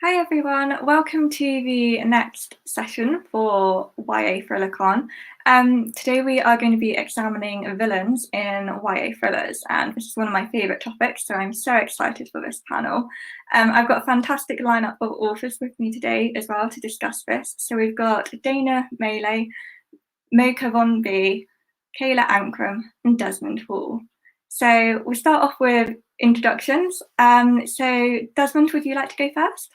Hi everyone, welcome to the next session for YA ThrillerCon. Today we are going to be examining villains in YA thrillers, and this is one of my favourite topics, so I'm so excited for this panel. I've got a fantastic lineup of authors with me today as well to discuss this. So we've got Dana Mele, Mocha Von Bee, Kayla Ancrum, and Desmond Hall. So we'll start off with introductions. So Desmond, would you like to go first?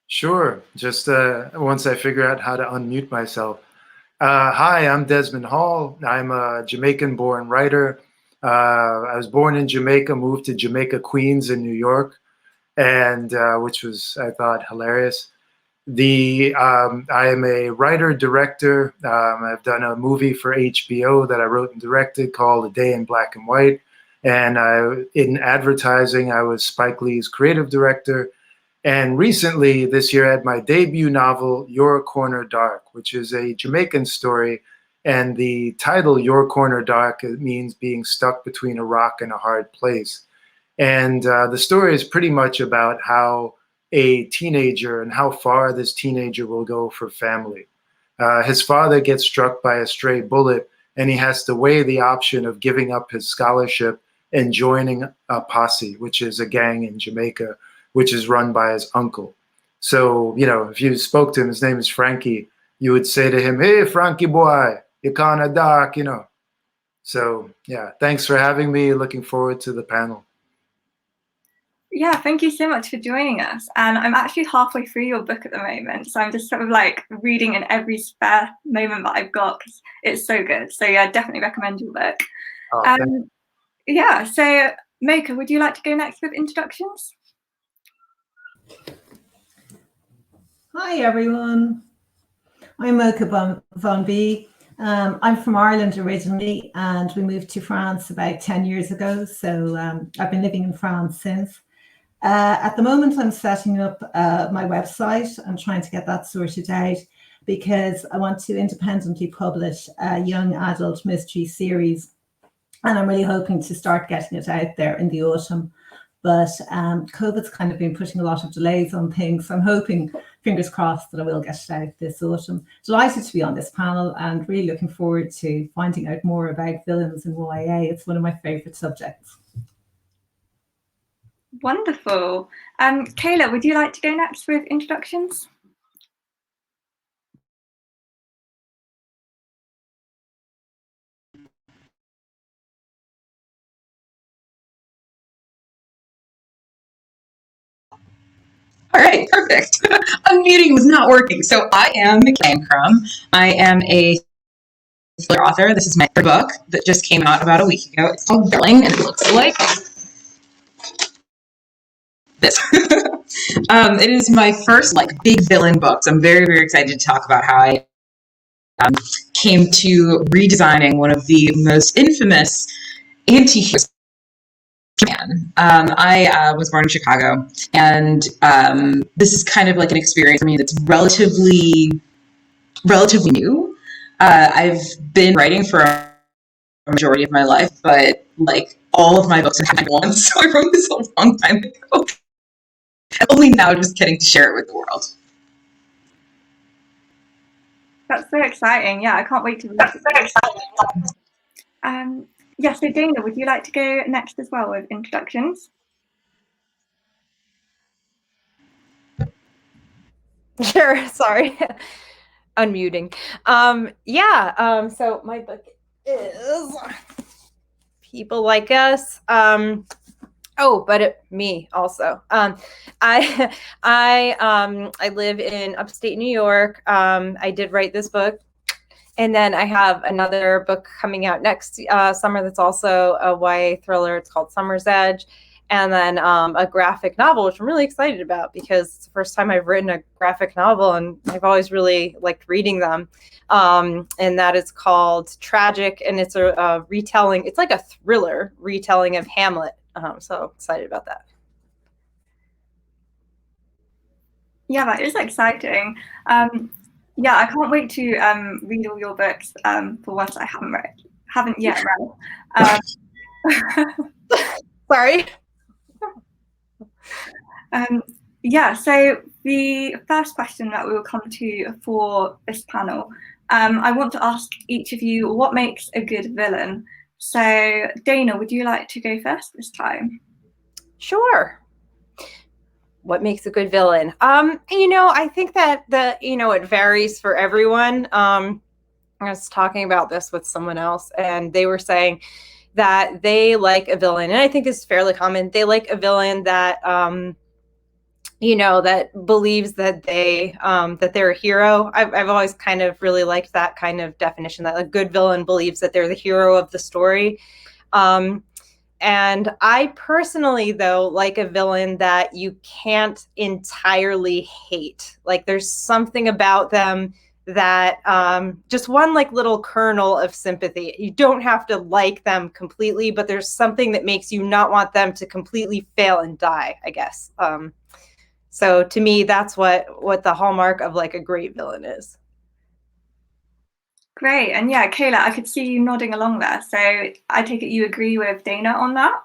Sure, just once I figure out how to unmute myself. Hi, I'm Desmond Hall. I'm a Jamaican-born writer. I was born in Jamaica, moved to Jamaica, Queens in New York, and which was, I thought, hilarious. I am a writer-director. I've done a movie for HBO that I wrote and directed called A Day in Black and White. And in advertising, I was Spike Lee's creative director. And recently, this year, I had my debut novel, Your Corner Dark, which is a Jamaican story. And the title, Your Corner Dark, it means being stuck between a rock and a hard place. And the story is pretty much about how a teenager and how far this teenager will go for family. His father gets struck by a stray bullet, and he has to weigh the option of giving up his scholarship and joining a posse, which is a gang in Jamaica, which is run by his uncle. So, you know, if you spoke to him, his name is Frankie, you would say to him, "Hey, Frankie boy, you're kind of dark, you know." So, yeah, thanks for having me. Looking forward to the panel. Yeah, thank you so much for joining us. And I'm actually halfway through your book at the moment, so I'm just sort of like reading in every spare moment that I've got because it's so good. So yeah, definitely recommend your book. Oh, yeah, so Mocha, would you like to go next with introductions? Hi everyone, I'm Mocha Von Bee. I'm from Ireland originally, and we moved to France about 10 years ago, so I've been living in France since. At the moment, I'm setting up my website and trying to get that sorted out because I want to independently publish a young adult mystery series, and I'm really hoping to start getting it out there in the autumn. But COVID's kind of been putting a lot of delays on things. So I'm hoping, fingers crossed, that I will get it out this autumn. Delighted to be on this panel and really looking forward to finding out more about villains in YA. It's one of my favourite subjects. Wonderful. Kayla, would you like to go next with introductions? All right, perfect. Unmuting was not working. So I am Kayla Ancrum. I am a thriller author. This is my third book that just came out about a week ago. It's called Billing, and it looks like this. It is my first big villain book. So I'm very, very excited to talk about how I came to redesigning one of the most infamous anti-heroes. I was born in Chicago, and this is kind of like an experience for me that's relatively new. I've been writing for a majority of my life, but all of my books have happened once, so I wrote this a long time ago. Only now just getting to share it with the world. That's so exciting. Yeah, I can't wait to read it. Yeah, so Dana, would you like to go next as well with introductions? Sure, sorry. Unmuting. So my book is People Like Us. Me also. I live in upstate New York. I did write this book. And then I have another book coming out next summer that's also a YA thriller. It's called Summer's Edge. And then a graphic novel, which I'm really excited about because it's the first time I've written a graphic novel, and I've always really liked reading them. And that is called Tragic, and it's a retelling. It's like a thriller retelling of Hamlet. So excited about that. Yeah, that is exciting. Yeah, I can't wait to read all your books for ones I haven't yet read. Sorry. Yeah, so the first question that we will come to for this panel, I want to ask each of you what makes a good villain. So Dana, would you like to go first this time? Sure. What makes a good villain? I think that it varies for everyone. I was talking about this with someone else, and they were saying that they like a villain, and I think this is fairly common. They like a villain that that believes that they're a hero. I've always kind of really liked that kind of definition, that a good villain believes that they're the hero of the story. And I personally, though, like a villain that you can't entirely hate. Like there's something about them that just one like little kernel of sympathy. You don't have to like them completely, but there's something that makes you not want them to completely fail and die, I guess. So to me, that's what the hallmark of like a great villain is. Great, and yeah, Kayla, I could see you nodding along there. So I take it you agree with Dana on that?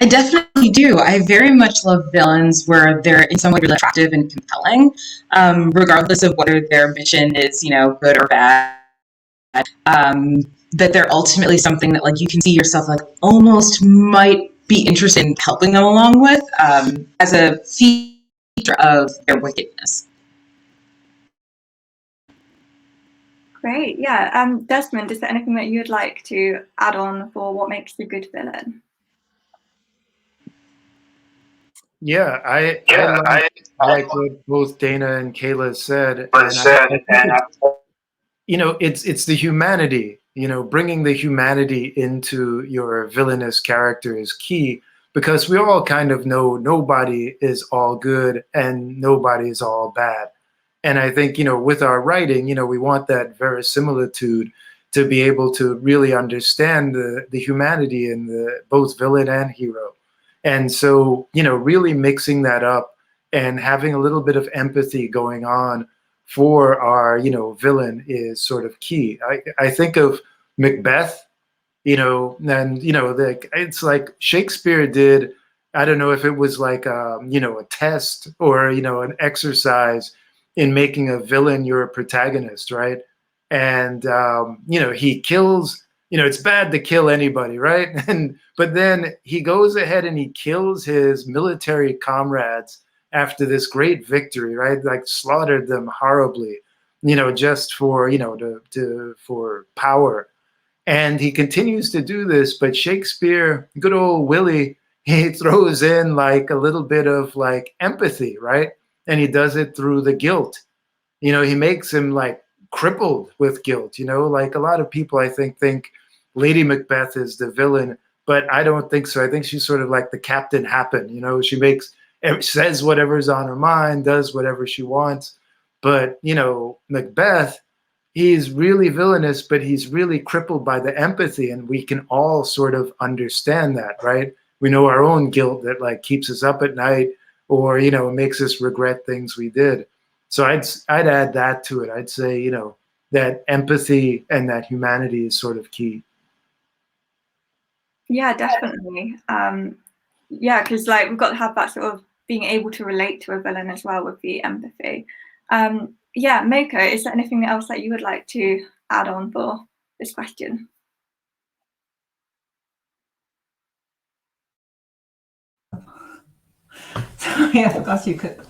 I definitely do. I very much love villains where they're in some way really attractive and compelling, regardless of whether their mission is, good or bad. That they're ultimately something that like you can see yourself like almost might be interested in helping them along with as a feature of their wickedness. Great, yeah. Desmond, is there anything that you'd like to add on for what makes a good villain? Yeah, I like what both Dana and Kayla said, it's the humanity. Bringing the humanity into your villainous character is key, because we all kind of know nobody is all good and nobody is all bad. And I think, with our writing, we want that verisimilitude to be able to really understand the humanity in the both villain and hero. And so, really mixing that up and having a little bit of empathy going on for our, villain is sort of key. I think of Macbeth, it's like Shakespeare did. I don't know if it was like, a test or, an exercise in making a villain your protagonist, right? And, he kills, it's bad to kill anybody, right? But then he goes ahead and he kills his military comrades after this great victory, right? Like slaughtered them horribly, just for, for power. And he continues to do this, but Shakespeare, good old Willie, he throws in like a little bit of like empathy, right? And he does it through the guilt. He makes him like crippled with guilt, like a lot of people I think Lady Macbeth is the villain, but I don't think so. I think she's sort of like the Captain Happen, she says whatever's on her mind, does whatever she wants. But, Macbeth, he's really villainous, but he's really crippled by the empathy, and we can all sort of understand that, right? We know our own guilt that like keeps us up at night, or makes us regret things we did. So I'd add that to it. I'd say that empathy and that humanity is sort of key. Yeah, definitely. Yeah, because like we've got to have that sort of being able to relate to a villain as well with the empathy. Yeah, Mocha, is there anything else that you would like to add on for this question? Sorry, I forgot you could.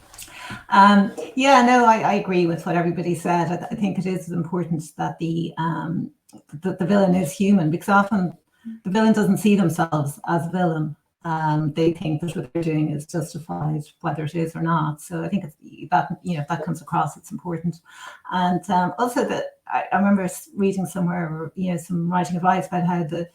Yeah, no, I agree with what everybody said. I think it is important that the villain is human, because often the villain doesn't see themselves as a villain. They think that what they're doing is justified, whether it is or not. So I think that comes across. It's important, and also that I remember reading somewhere, some writing advice about how the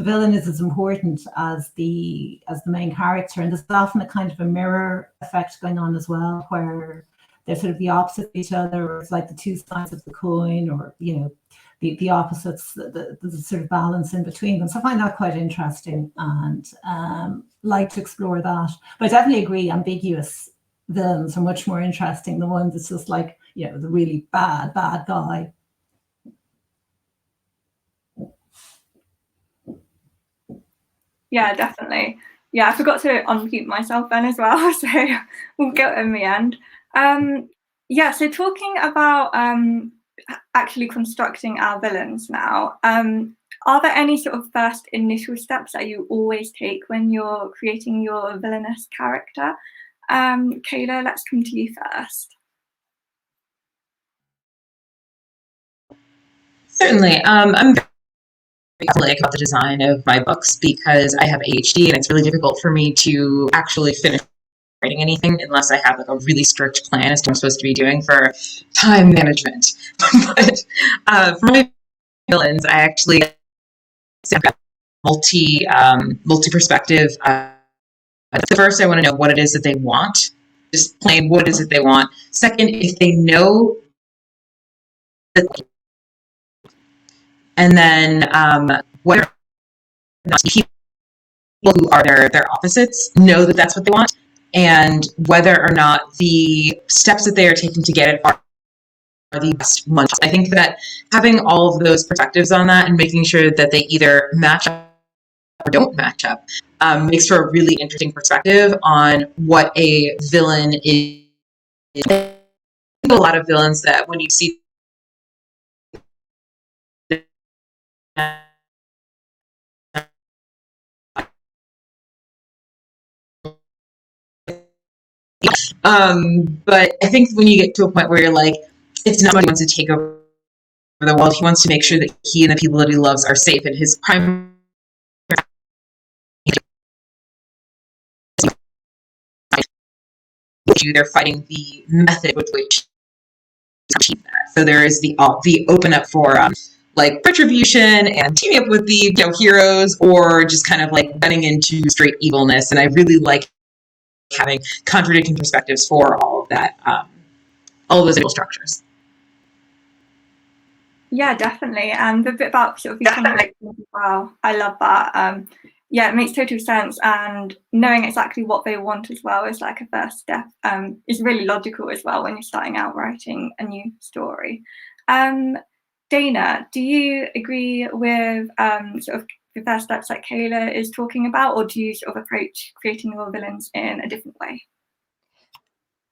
villain is as important as the main character, and there's often a kind of a mirror effect going on as well, where they're sort of the opposite of each other, or it's like the two sides of the coin, or the opposites, the sort of balance in between them. So I find that quite interesting, and like to explore that. But I definitely agree, ambiguous villains are much more interesting than one that's just like, the really bad guy. Yeah, definitely. Yeah, I forgot to unmute myself then as well, so we'll go in the end. Yeah, so talking about actually constructing our villains now, are there any sort of first initial steps that you always take when you're creating your villainous character? Kayla, let's come to you first. Certainly. I'm very public about the design of my books because I have ADHD and it's really difficult for me to actually finish writing anything unless I have like a really strict plan as to what I'm supposed to be doing for time management. But for my villains, I actually multi perspective. So first, I want to know what it is that they want. Just plain, what is it they want? Second, if they know, and then whether or not people who are their opposites know that that's what they want, and whether or not the steps that they are taking to get it are the best ones. I think that having all of those perspectives on that and making sure that they either match up or don't match up makes for a really interesting perspective on what a villain is. A lot of villains that when you see but I think when you get to a point where you're like, it's not what he wants to take over the world. He wants to make sure that he and the people that he loves are safe, and his primary they're fighting the method with which to achieve that. So there is the open up for like retribution and teaming up with the heroes, or just kind of like getting into straight evilness. And I really like having contradicting perspectives for all of that, all of those evil structures. Yeah, definitely. And the bit about sort of the contradictions as well, I love that. Yeah, it makes total sense. And knowing exactly what they want as well is like a first step. Is really logical as well when you're starting out writing a new story. Dana, do you agree with sort of the first steps that Kayla is talking about, or do you sort of approach creating your villains in a different way?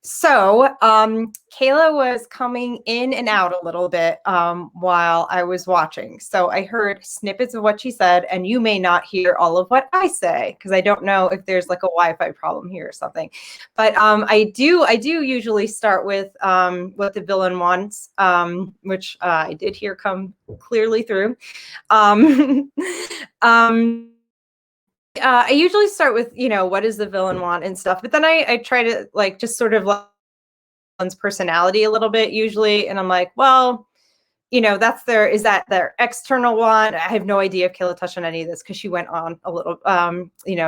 So Kayla was coming in and out a little bit while I was watching. So I heard snippets of what she said, and you may not hear all of what I say because I don't know if there's like a Wi-Fi problem here or something. But I do usually start with what the villain wants, which I did hear come clearly through. I usually start with, what does the villain want and stuff, but then I try to like just sort of one's personality a little bit usually. And I'm like, well, is that their external want? I have no idea if Kayla touched on any of this because she went on a little,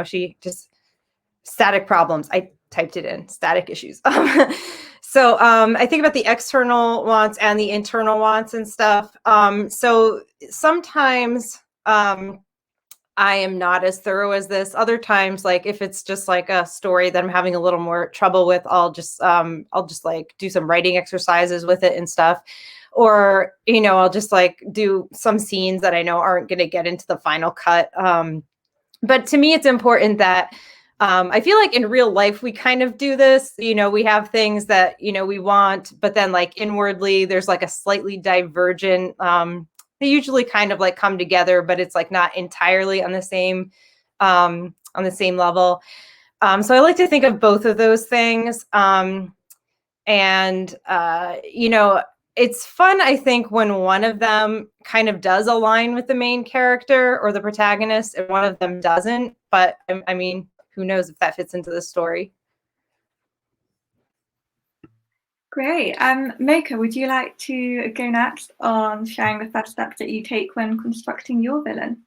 she just static problems. I typed it in, static issues. So I think about the external wants and the internal wants and stuff. So sometimes, I am not as thorough as this. Other times, like if it's just like a story that I'm having a little more trouble with, I'll just like do some writing exercises with it and stuff. Or, I'll just like do some scenes that I know aren't going to get into the final cut. But to me, it's important that I feel like in real life, we kind of do this, we have things that, we want, but then like inwardly, there's like a slightly divergent, they usually kind of like come together, but it's like not entirely on the same level. So I like to think of both of those things. It's fun, I think, when one of them kind of does align with the main character or the protagonist and one of them doesn't. But I mean, who knows if that fits into the story. Great. Mocha, would you like to go next on sharing the first steps that you take when constructing your villain?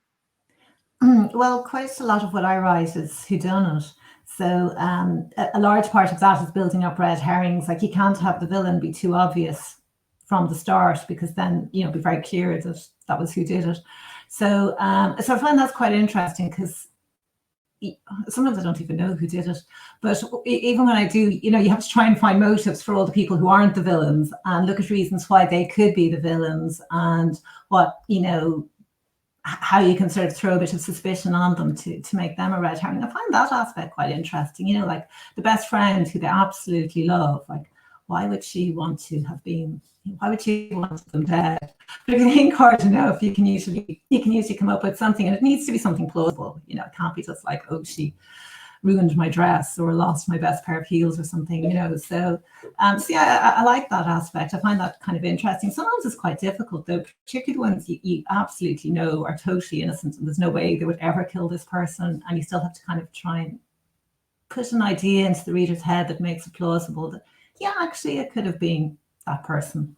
Well, quite a lot of what I write is whodunit. So a large part of that is building up red herrings. Like you can't have the villain be too obvious from the start because then, be very clear that was who did it. So I find that's quite interesting because sometimes I don't even know who did it, but even when I do, you have to try and find motives for all the people who aren't the villains and look at reasons why they could be the villains and what, how you can sort of throw a bit of suspicion on them to make them a red herring. I find that aspect quite interesting. You know, like the best friend who they absolutely love, like why would she want to have been? Why would she want them dead? But if you think hard enough, you can usually come up with something, and it needs to be something plausible. You know, it can't be just like, oh, she ruined my dress or lost my best pair of heels or something, you know. So yeah, I like that aspect. I find that kind of interesting. Sometimes it's quite difficult though, particularly ones you absolutely know are totally innocent and there's no way they would ever kill this person, and you still have to kind of try and put an idea into the reader's head that makes it plausible that, yeah, actually it could have been that person,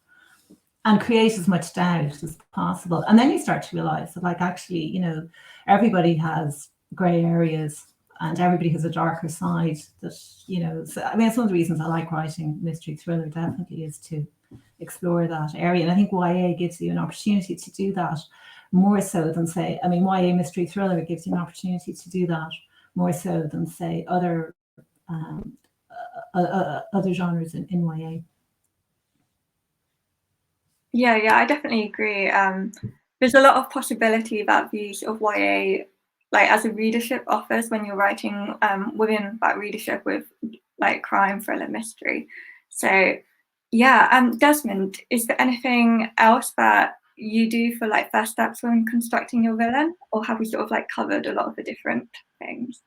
and create as much doubt as possible. And then you start to realize that, like, actually, you know, everybody has gray areas and everybody has a darker side that, you know, so I mean, it's one of the reasons I like writing mystery thriller, definitely, is to explore that area. And I think YA gives you an opportunity to do that more so than, say, I mean, YA mystery thriller gives you an opportunity to do that more so than, say, other genres in YA. Yeah, I definitely agree. There's a lot of possibility that the sort of YA, like as a readership, offers when you're writing within that readership with like crime, thriller, mystery. So yeah, Desmond, is there anything else that you do for like first steps when constructing your villain, or have we sort of like covered a lot of the different things?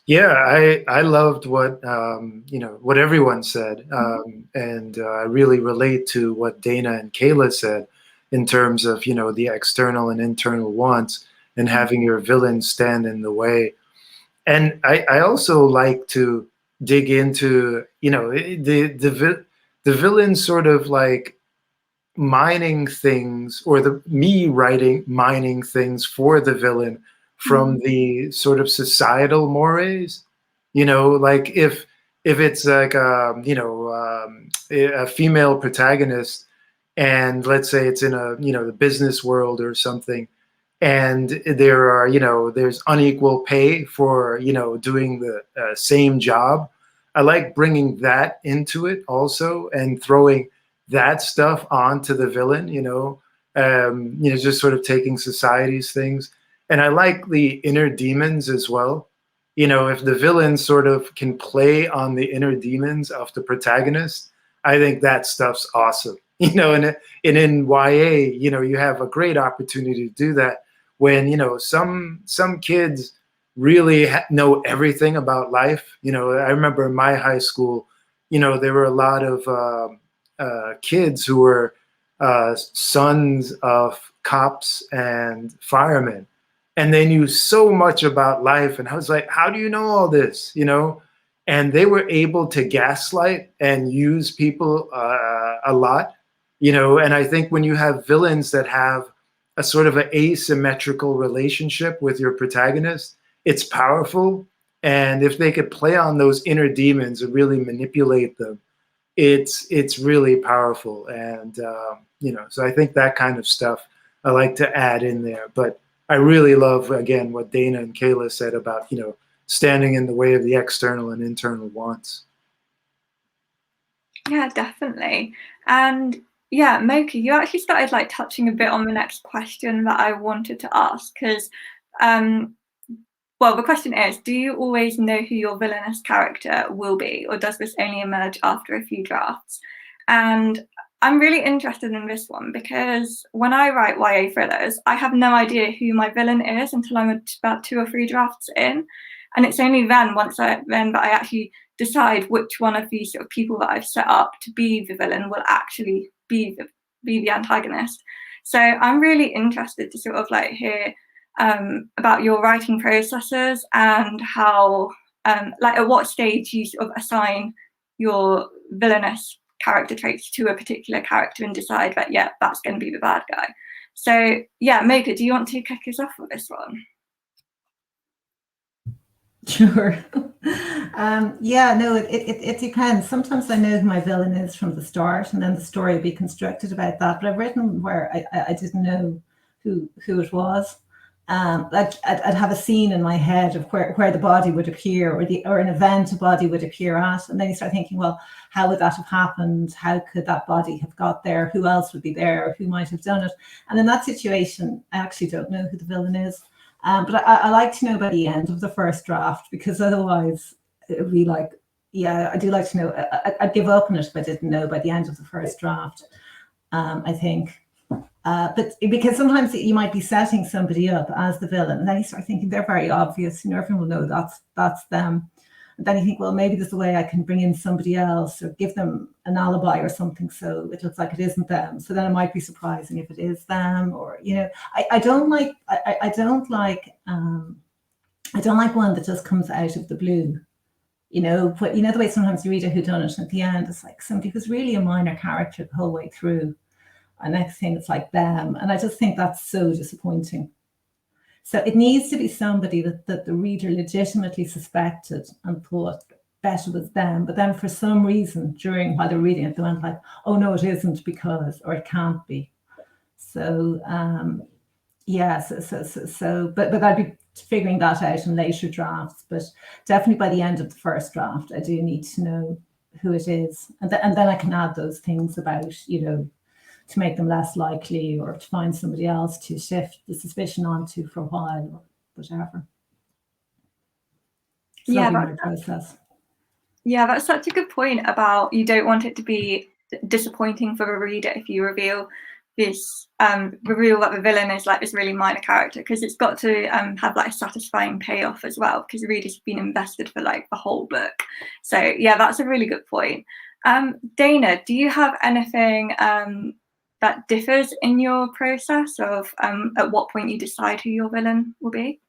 Yeah, I loved what you know, what everyone said, and I really relate to what Dana and Kayla said in terms of, you know, the external and internal wants and having your villain stand in the way. And I also like to dig into, you know, the villain sort of like mining things, or the me writing mining things for the villain from the sort of societal mores, you know, like if it's like you know, a female protagonist, and let's say it's in a, you know, the business world or something, and there are, you know, there's unequal pay for, you know, doing the same job. I like bringing that into it also, and throwing that stuff onto the villain, you know, just sort of taking society's things. And I like the inner demons as well. You know, if the villain sort of can play on the inner demons of the protagonist, I think that stuff's awesome. You know, and in YA, you know, you have a great opportunity to do that when, you know, some kids really know everything about life. You know, I remember in my high school, you know, there were a lot of kids who were sons of cops and firemen, and they knew so much about life. And I was like, how do you know all this? You know, and they were able to gaslight and use people a lot, you know. And I think when you have villains that have a sort of an asymmetrical relationship with your protagonist, it's powerful. And if they could play on those inner demons and really manipulate them, it's really powerful. And you know, so I think that kind of stuff I like to add in there. But I really love, again, what Dana and Kayla said about, you know, standing in the way of the external and internal wants. Yeah, definitely. And yeah, Mocha, you actually started like touching a bit on the next question that I wanted to ask, because well, the question is, do you always know who your villainous character will be, or does this only emerge after a few drafts? And I'm really interested in this one because when I write YA thrillers, I have no idea who my villain is until I'm about 2 or 3 drafts in. And it's only then, that I actually decide which one of these sort of people that I've set up to be the villain will actually be the antagonist. So I'm really interested to sort of like hear about your writing processes and how, like, at what stage you sort of assign your villainous character traits to a particular character and decide that, yeah, that's going to be the bad guy. So yeah, Mocha, do you want to kick us off with this one? Sure. Yeah, no, it depends. Sometimes I know who my villain is from the start, and then the story will be constructed about that. But I've written where I didn't know who it was. like I'd have a scene in my head of where the body would appear, or an event a body would appear at, and then you start thinking, well, how would that have happened? How could that body have got there? Who else would be there? Who might have done it? And in that situation, I actually don't know who the villain is, but I like to know by the end of the first draft, because otherwise it would be like, yeah, I do like to know. I'd give up on it if I didn't know by the end of the first draft, I think. But because sometimes you might be setting somebody up as the villain, and then you start thinking they're very obvious, everyone will know that's them. And then you think, well, maybe there's a way I can bring in somebody else or give them an alibi or something, so it looks like it isn't them. So then it might be surprising if it is them, or I don't like one that just comes out of the blue. But the way sometimes you read a whodunit, and at the end it's like somebody who's really a minor character the whole way through. And next thing it's like them. And I just think that's so disappointing. So it needs to be somebody that the reader legitimately suspected and thought better was them. But then for some reason, while they're reading it, they went like, oh no, it isn't, because, or it can't be. So yeah, but I'd be figuring that out in later drafts. But definitely by the end of the first draft, I do need to know who it is. And then I can add those things about, to make them less likely, or to find somebody else to shift the suspicion onto for a while, or whatever. So Yeah, that'd be my process. Yeah, that's such a good point about you don't want it to be disappointing for a reader if you reveal that the villain is like this really minor character, because it's got to have like a satisfying payoff as well, because the reader's been invested for like the whole book. So yeah, that's a really good point. Dana, do you have anything that differs in your process of at what point you decide who your villain will be?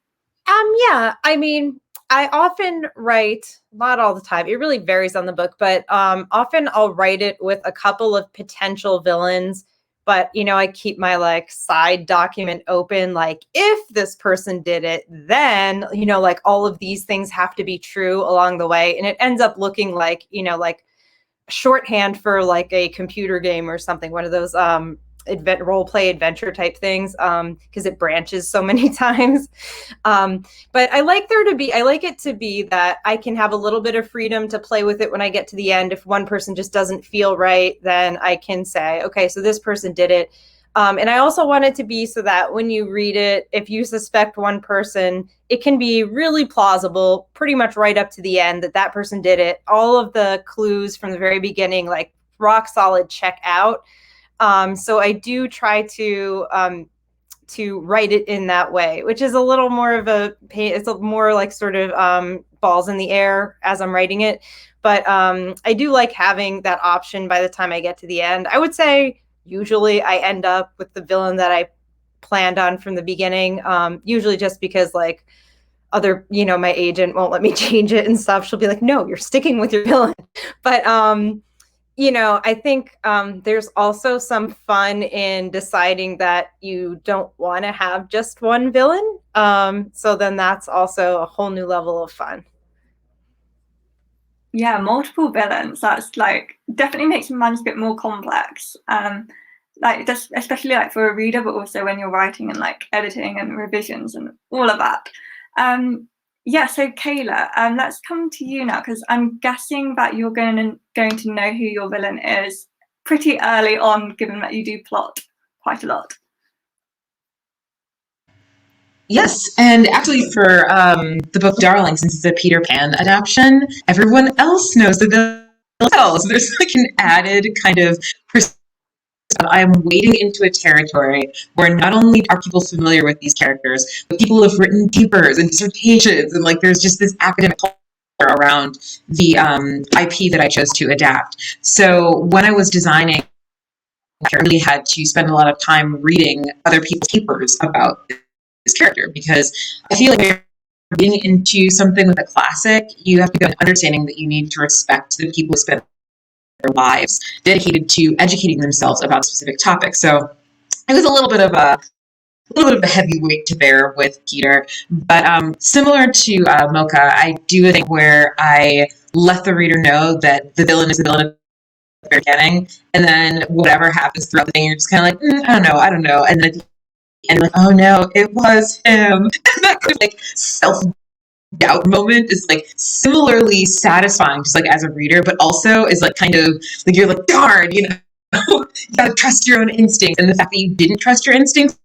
Yeah, I mean, I often write, not all the time, it really varies on the book, but often I'll write it with a couple of potential villains, but I keep my like side document open, like if this person did it, then like all of these things have to be true along the way, and it ends up looking like like shorthand for like a computer game or something, one of those role play adventure type things, because it branches so many times. But I like it to be that I can have a little bit of freedom to play with it when I get to the end. If one person just doesn't feel right, then I can say, okay, so this person did it. And I also want it to be so that when you read it, if you suspect one person, it can be really plausible, pretty much right up to the end, that person did it. All of the clues from the very beginning, like rock solid, check out. So I do try to write it in that way, which is a little more of it's a more like sort of balls in the air as I'm writing it. But I do like having that option by the time I get to the end. I would say usually I end up with the villain that I planned on from the beginning, usually just because like my agent won't let me change it and stuff. She'll be like, no, you're sticking with your villain. But I think there's also some fun in deciding that you don't want to have just one villain. So then that's also a whole new level of fun. Yeah, multiple villains. That's like definitely makes the manuscript more complex. Like just especially like for a reader, but also when you're writing and like editing and revisions and all of that. Yeah, so Kayla, let's come to you now, because I'm guessing that you're going to know who your villain is pretty early on, given that you do plot quite a lot. Yes, and actually for the book Darling, since it's a Peter Pan adaptation, everyone else knows the villain well. So there's like an added kind of I'm wading into a territory where not only are people familiar with these characters, but people have written papers and dissertations, and like there's just this academic culture around the IP that I chose to adapt. So when I was designing, I really had to spend a lot of time reading other people's papers about this character, because I feel like if you're reading into something with a classic, you have to go understanding that you need to respect the people who spent their lives dedicated to educating themselves about specific topics. So it was a little bit of a heavyweight to bear with Peter, but similar to Mocha, I do a thing where I let the reader know that the villain is the villain at the very beginning, and then whatever happens throughout the thing, you're just kind of like, I don't know, and then and like, oh no, it was him. And that kind of like self-doubt moment is like similarly satisfying, just like as a reader, but also is like kind of like you're like, darn, you know, you gotta trust your own instincts. And the fact that you didn't trust your instincts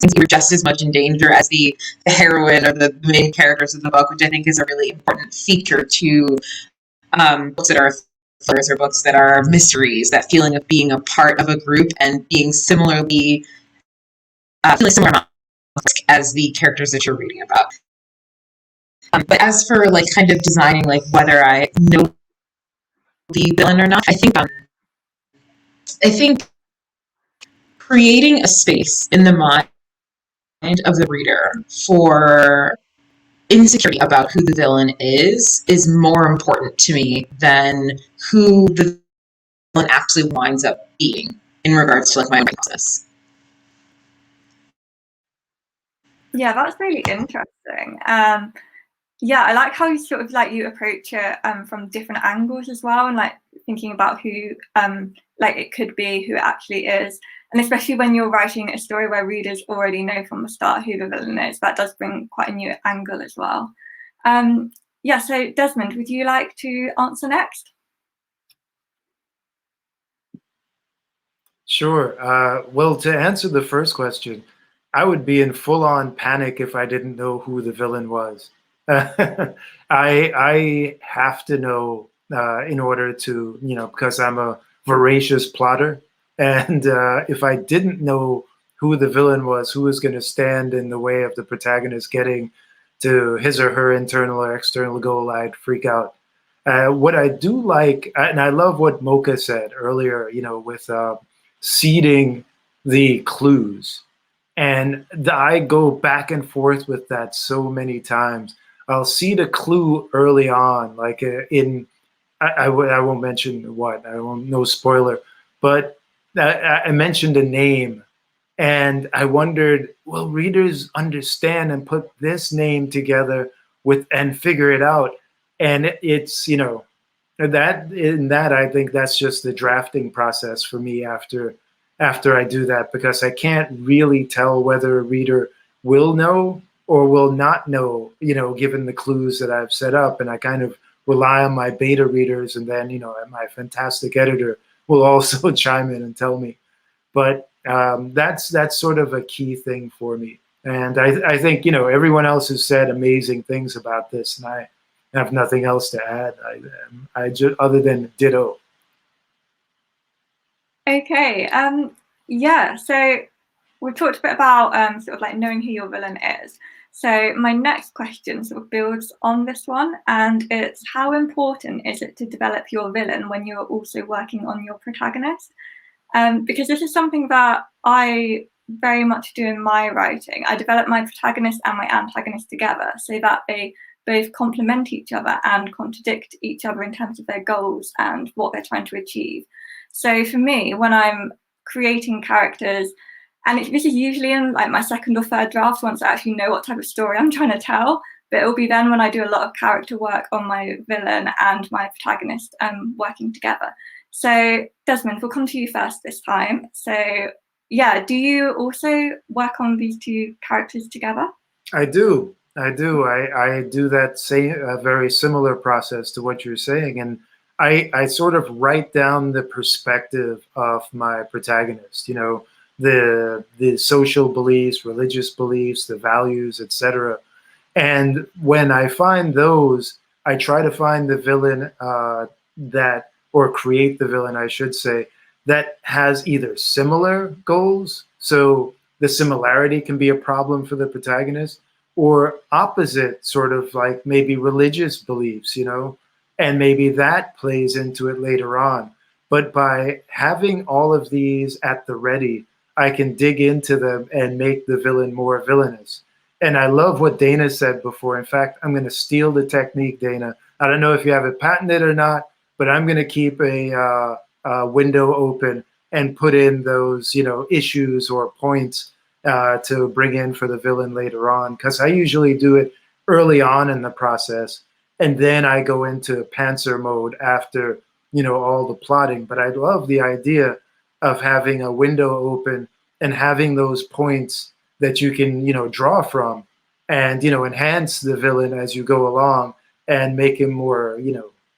means you were just as much in danger as the heroine or the main characters of the book, which I think is a really important feature to books that are thrillers or books that are mysteries, that feeling of being a part of a group and being similarly feeling similar as the characters that you're reading about. But as for like kind of designing like whether I know the villain or not, I think creating a space in the mind of the reader for insecurity about who the villain is more important to me than who the villain actually winds up being in regards to like my own process. Yeah, that's really interesting. Yeah, I like how you sort of like you approach it from different angles as well, and like thinking about who like it could be, who it actually is, and especially when you're writing a story where readers already know from the start who the villain is, that does bring quite a new angle as well. Yeah, so Desmond, would you like to answer next? Sure. Well, to answer the first question, I would be in full-on panic if I didn't know who the villain was. I have to know in order to, you know, because I'm a voracious plotter, and if I didn't know who the villain was, who was going to stand in the way of the protagonist getting to his or her internal or external goal, I'd freak out. What I do like, and I love what Mocha said earlier, you know, with seeding the clues. And I go back and forth with that so many times. I'll seed a clue early on, like I won't mention what, I won't, no spoiler, but I mentioned a name, and I wondered, will readers understand and put this name together with and figure it out? And it's, you know, that I think that's just the drafting process for me after I do that, because I can't really tell whether a reader will know or will not know, you know, given the clues that I've set up. And I kind of rely on my beta readers, and then, you know, my fantastic editor will also chime in and tell me. But that's sort of a key thing for me. And I think, you know, everyone else has said amazing things about this, and I have nothing else to add. I just, other than ditto. Okay. Yeah. So we've talked a bit about sort of like knowing who your villain is. So my next question sort of builds on this one, and it's how important is it to develop your villain when you're also working on your protagonist? Because this is something that I very much do in my writing. I develop my protagonist and my antagonist together so that they both complement each other and contradict each other in terms of their goals and what they're trying to achieve. So for me, when I'm creating characters, and this is usually in like my second or third draft once I actually know what type of story I'm trying to tell, but it'll be then when I do a lot of character work on my villain and my protagonist working together. So Desmond, we'll come to you first this time. So yeah, do you also work on these two characters together? I do. I do that same very similar process to what you're saying, and I sort of write down the perspective of my protagonist. You know, the social beliefs, religious beliefs, the values, etc. And when I find those, I try to find the villain or create the villain, I should say, that has either similar goals, so the similarity can be a problem for the protagonist, or opposite, sort of like maybe religious beliefs, you know, and maybe that plays into it later on. But by having all of these at the ready, I can dig into them and make the villain more villainous. And I love what Dana said before. In fact, I'm going to steal the technique, Dana. I don't know if you have it patented or not, but I'm going to keep a window open and put in those, you know, issues or points to bring in for the villain later on, because I usually do it early on in the process, and then I go into pantser mode after, you know, all the plotting. But I love the idea of having a window open and having those points that you can, draw from and, enhance the villain as you go along and make him more,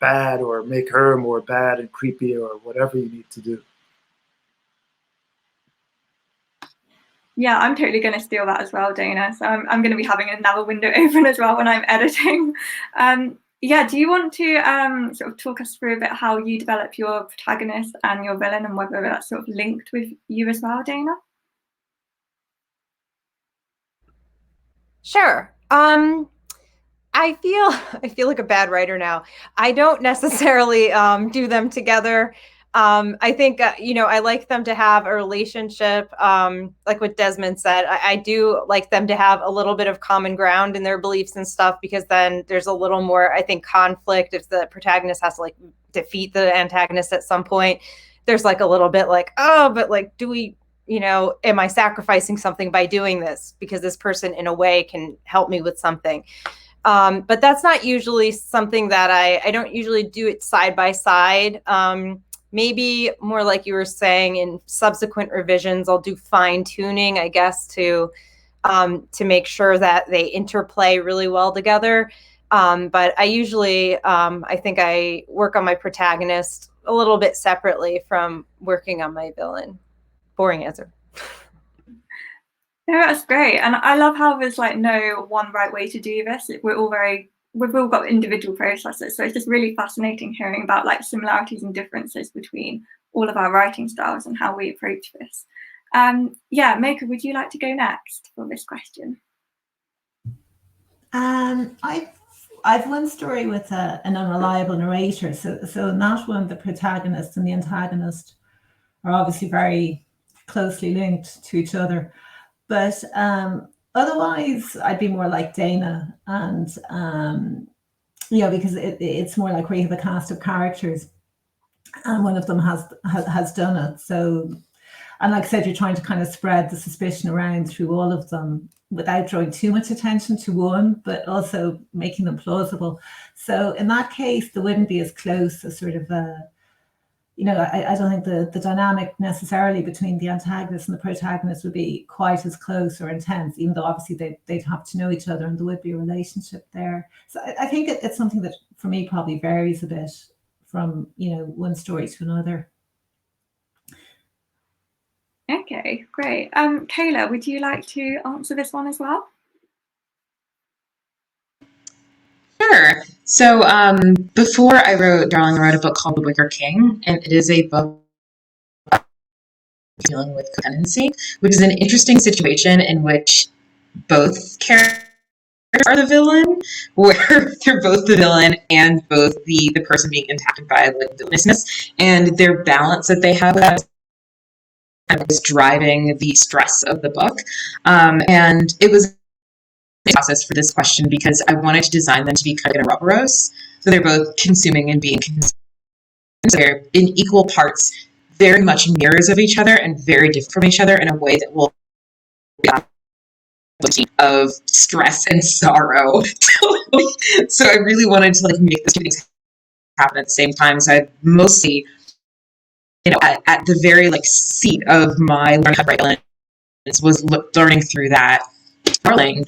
bad, or make her more bad and creepy, or whatever you need to do. Yeah, I'm totally going to steal that as well, Dana. So I'm going to be having another window open as well when I'm editing. Yeah, do you want to sort of talk us through a bit how you develop your protagonist and your villain, and whether that's sort of linked with you as well, Dana? Sure. I feel like a bad writer now. I don't necessarily do them together. I think I like them to have a relationship, like what Desmond said. I do like them to have a little bit of common ground in their beliefs and stuff, because then there's a little more, I think, conflict if the protagonist has to like defeat the antagonist at some point. There's like a little bit like, oh, but like, do we, am I sacrificing something by doing this? Because this person in a way can help me with something. But that's not usually something that I don't usually do it side by side. Maybe more like you were saying, in subsequent revisions, I'll do fine tuning, I guess, to make sure that they interplay really well together. But I usually, I think I work on my protagonist a little bit separately from working on my villain. Boring answer. No, that's great. And I love how there's like no one right way to do this. We've all got individual processes. So it's just really fascinating hearing about like similarities and differences between all of our writing styles and how we approach this. Yeah, Mocha, would you like to go next for this question? I've one story with an unreliable narrator. So in that one, the protagonist and the antagonist are obviously very closely linked to each other. But otherwise, I'd be more like Dana, and because it's more like where you have a cast of characters, and one of them has done it. So, and like I said, you're trying to kind of spread the suspicion around through all of them without drawing too much attention to one, but also making them plausible. So in that case, there wouldn't be as close a sort of a, I don't think the dynamic necessarily between the antagonist and the protagonist would be quite as close or intense, even though obviously they'd have to know each other and there would be a relationship there. So I think it's something that for me probably varies a bit from, one story to another. Okay, great. Kayla, would you like to answer this one as well? Sure. So before I wrote Darling, I wrote a book called The Wicker King, and it is a book dealing with codependency, which is an interesting situation in which both characters are the villain, where they're both the villain and both the person being impacted by like villainousness, and their balance that they have is driving the stress of the book. And it was process for this question because I wanted to design them to be kind of Ouroboros. So they're both consuming and being consumed. So they're in equal parts, very much mirrors of each other and very different from each other in a way that will of stress and sorrow. So I really wanted to like make those two things happen at the same time. So I mostly, at the very like seat of my learning how to write was learning through that Darling,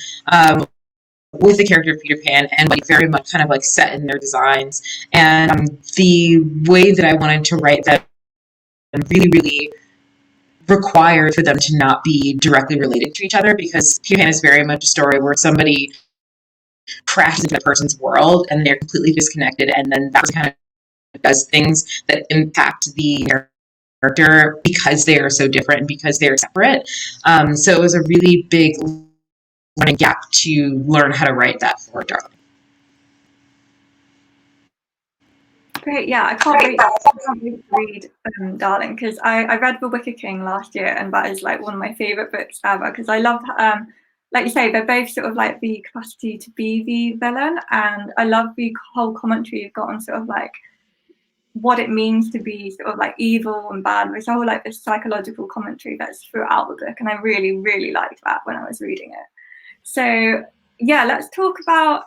with the character of Peter Pan, and like very much kind of like set in their designs, and the way that I wanted to write them really, really required for them to not be directly related to each other, because Peter Pan is very much a story where somebody crashes into a person's world and they're completely disconnected, and then that kind of does things that impact the character because they are so different and because they're separate. So it was a really big learning gap to learn how to write that for Darling. Great, yeah, I can't wait to read Darling, because I read The Wicker King last year, and that is like one of my favourite books ever, because I love, like you say, they're both sort of like the capacity to be the villain, and I love the whole commentary you've got on sort of like what it means to be sort of like evil and bad. There's whole like this psychological commentary that's throughout the book, and I really, really liked that when I was reading it. So yeah, let's talk about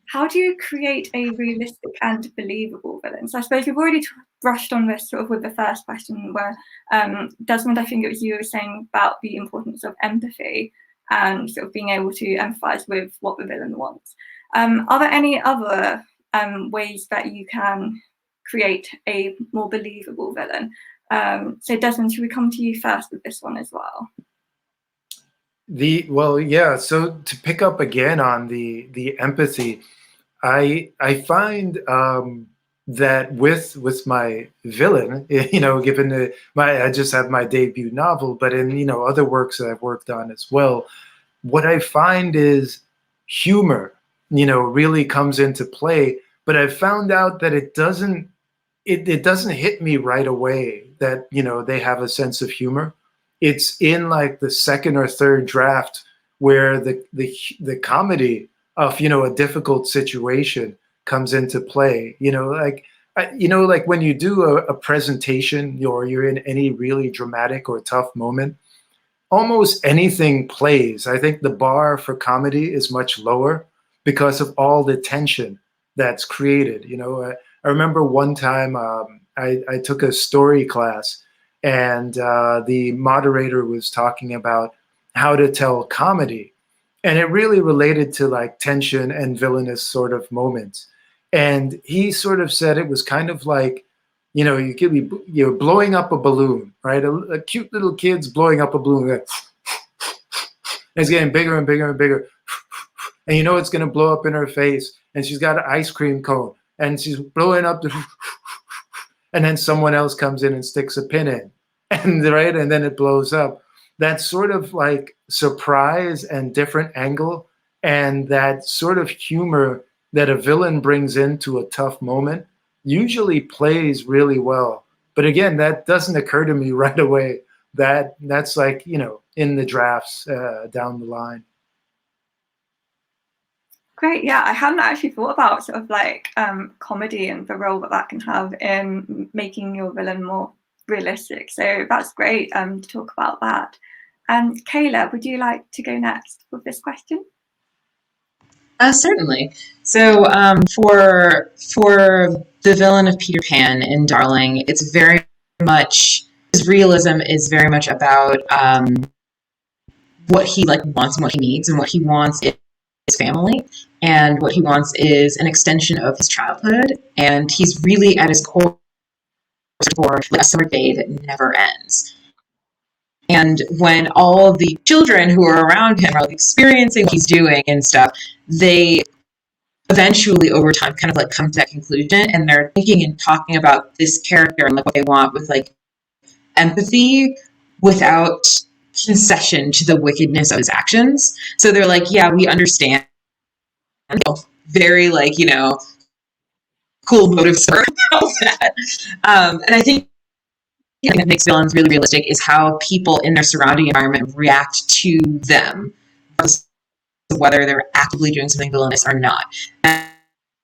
how do you create a realistic and believable villain? So I suppose we've already brushed on this sort of with the first question, where Desmond, I think it was you were saying about the importance of empathy. and sort of being able to empathize with what the villain wants. Are there any other ways that you can create a more believable villain? So Desmond, should we come to you first with this one as well? So to pick up again on the empathy, I find that with my villain, given I just have my debut novel, but in other works that I've worked on as well, what I find is humor, really comes into play. But I've found out that it doesn't hit me right away that they have a sense of humor. It's in like the second or third draft where the comedy of a difficult situation comes into play. Like when you do a presentation or you're in any really dramatic or tough moment, almost anything plays. I think the bar for comedy is much lower because of all the tension that's created. I remember one time I took a story class, and the moderator was talking about how to tell comedy. And it really related to like tension and villainous sort of moments. And he sort of said it was kind of like, you could be blowing up a balloon, right? A cute little kid's blowing up a balloon. And it's getting bigger and bigger and bigger. And it's going to blow up in her face. And she's got an ice cream cone. And she's blowing up and then someone else comes in and sticks a pin in. And then it blows up. That sort of like surprise and different angle and that sort of humor that a villain brings into a tough moment usually plays really well. But again, that doesn't occur to me right away. That's like, in the drafts down the line. Great, yeah, I hadn't actually thought about sort of like comedy and the role that can have in making your villain more realistic. So that's great to talk about that. Kayla, would you like to go next with this question? Certainly. So for the villain of Peter Pan in Darling, it's very much, his realism is very much about what he wants and what he needs, and what he wants is his family, and what he wants is an extension of his childhood, and he's really at his core for like a summer day that never ends. And when all of the children who are around him are like experiencing what he's doing and stuff, they eventually over time kind of like come to that conclusion, and they're thinking and talking about this character and like what they want with like empathy without concession to the wickedness of his actions. So they're like, yeah, we understand. Very like, cool motives for that. And I think that makes villains really realistic is how people in their surrounding environment react to them, whether they're actively doing something villainous or not. And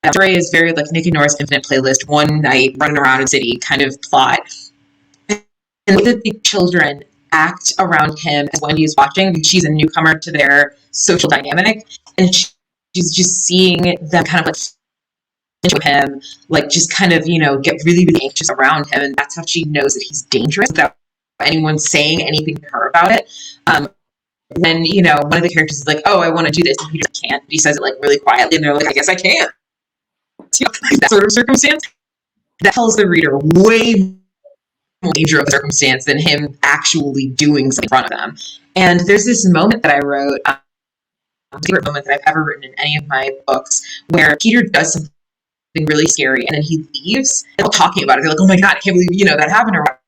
that story is very like Nick and Nora's Infinite Playlist, one night running around in the city kind of plot. And the children act around him as Wendy is watching. She's a newcomer to their social dynamic, and she's just seeing them kind of like into him, like just kind of, get really, really anxious around him. And that's how she knows that he's dangerous without anyone saying anything to her about it. When, one of the characters is like, oh, I want to do this. And Peter can't. He says it like really quietly. And they're like, I guess I can't. That sort of circumstance. That tells the reader way more danger of the circumstance than him actually doing something in front of them. And there's this moment that I wrote, favorite moment that I've ever written in any of my books, where Peter does something really scary, and then he leaves, and they're all talking about it. They're like, oh my God, I can't believe, that happened, or whatever.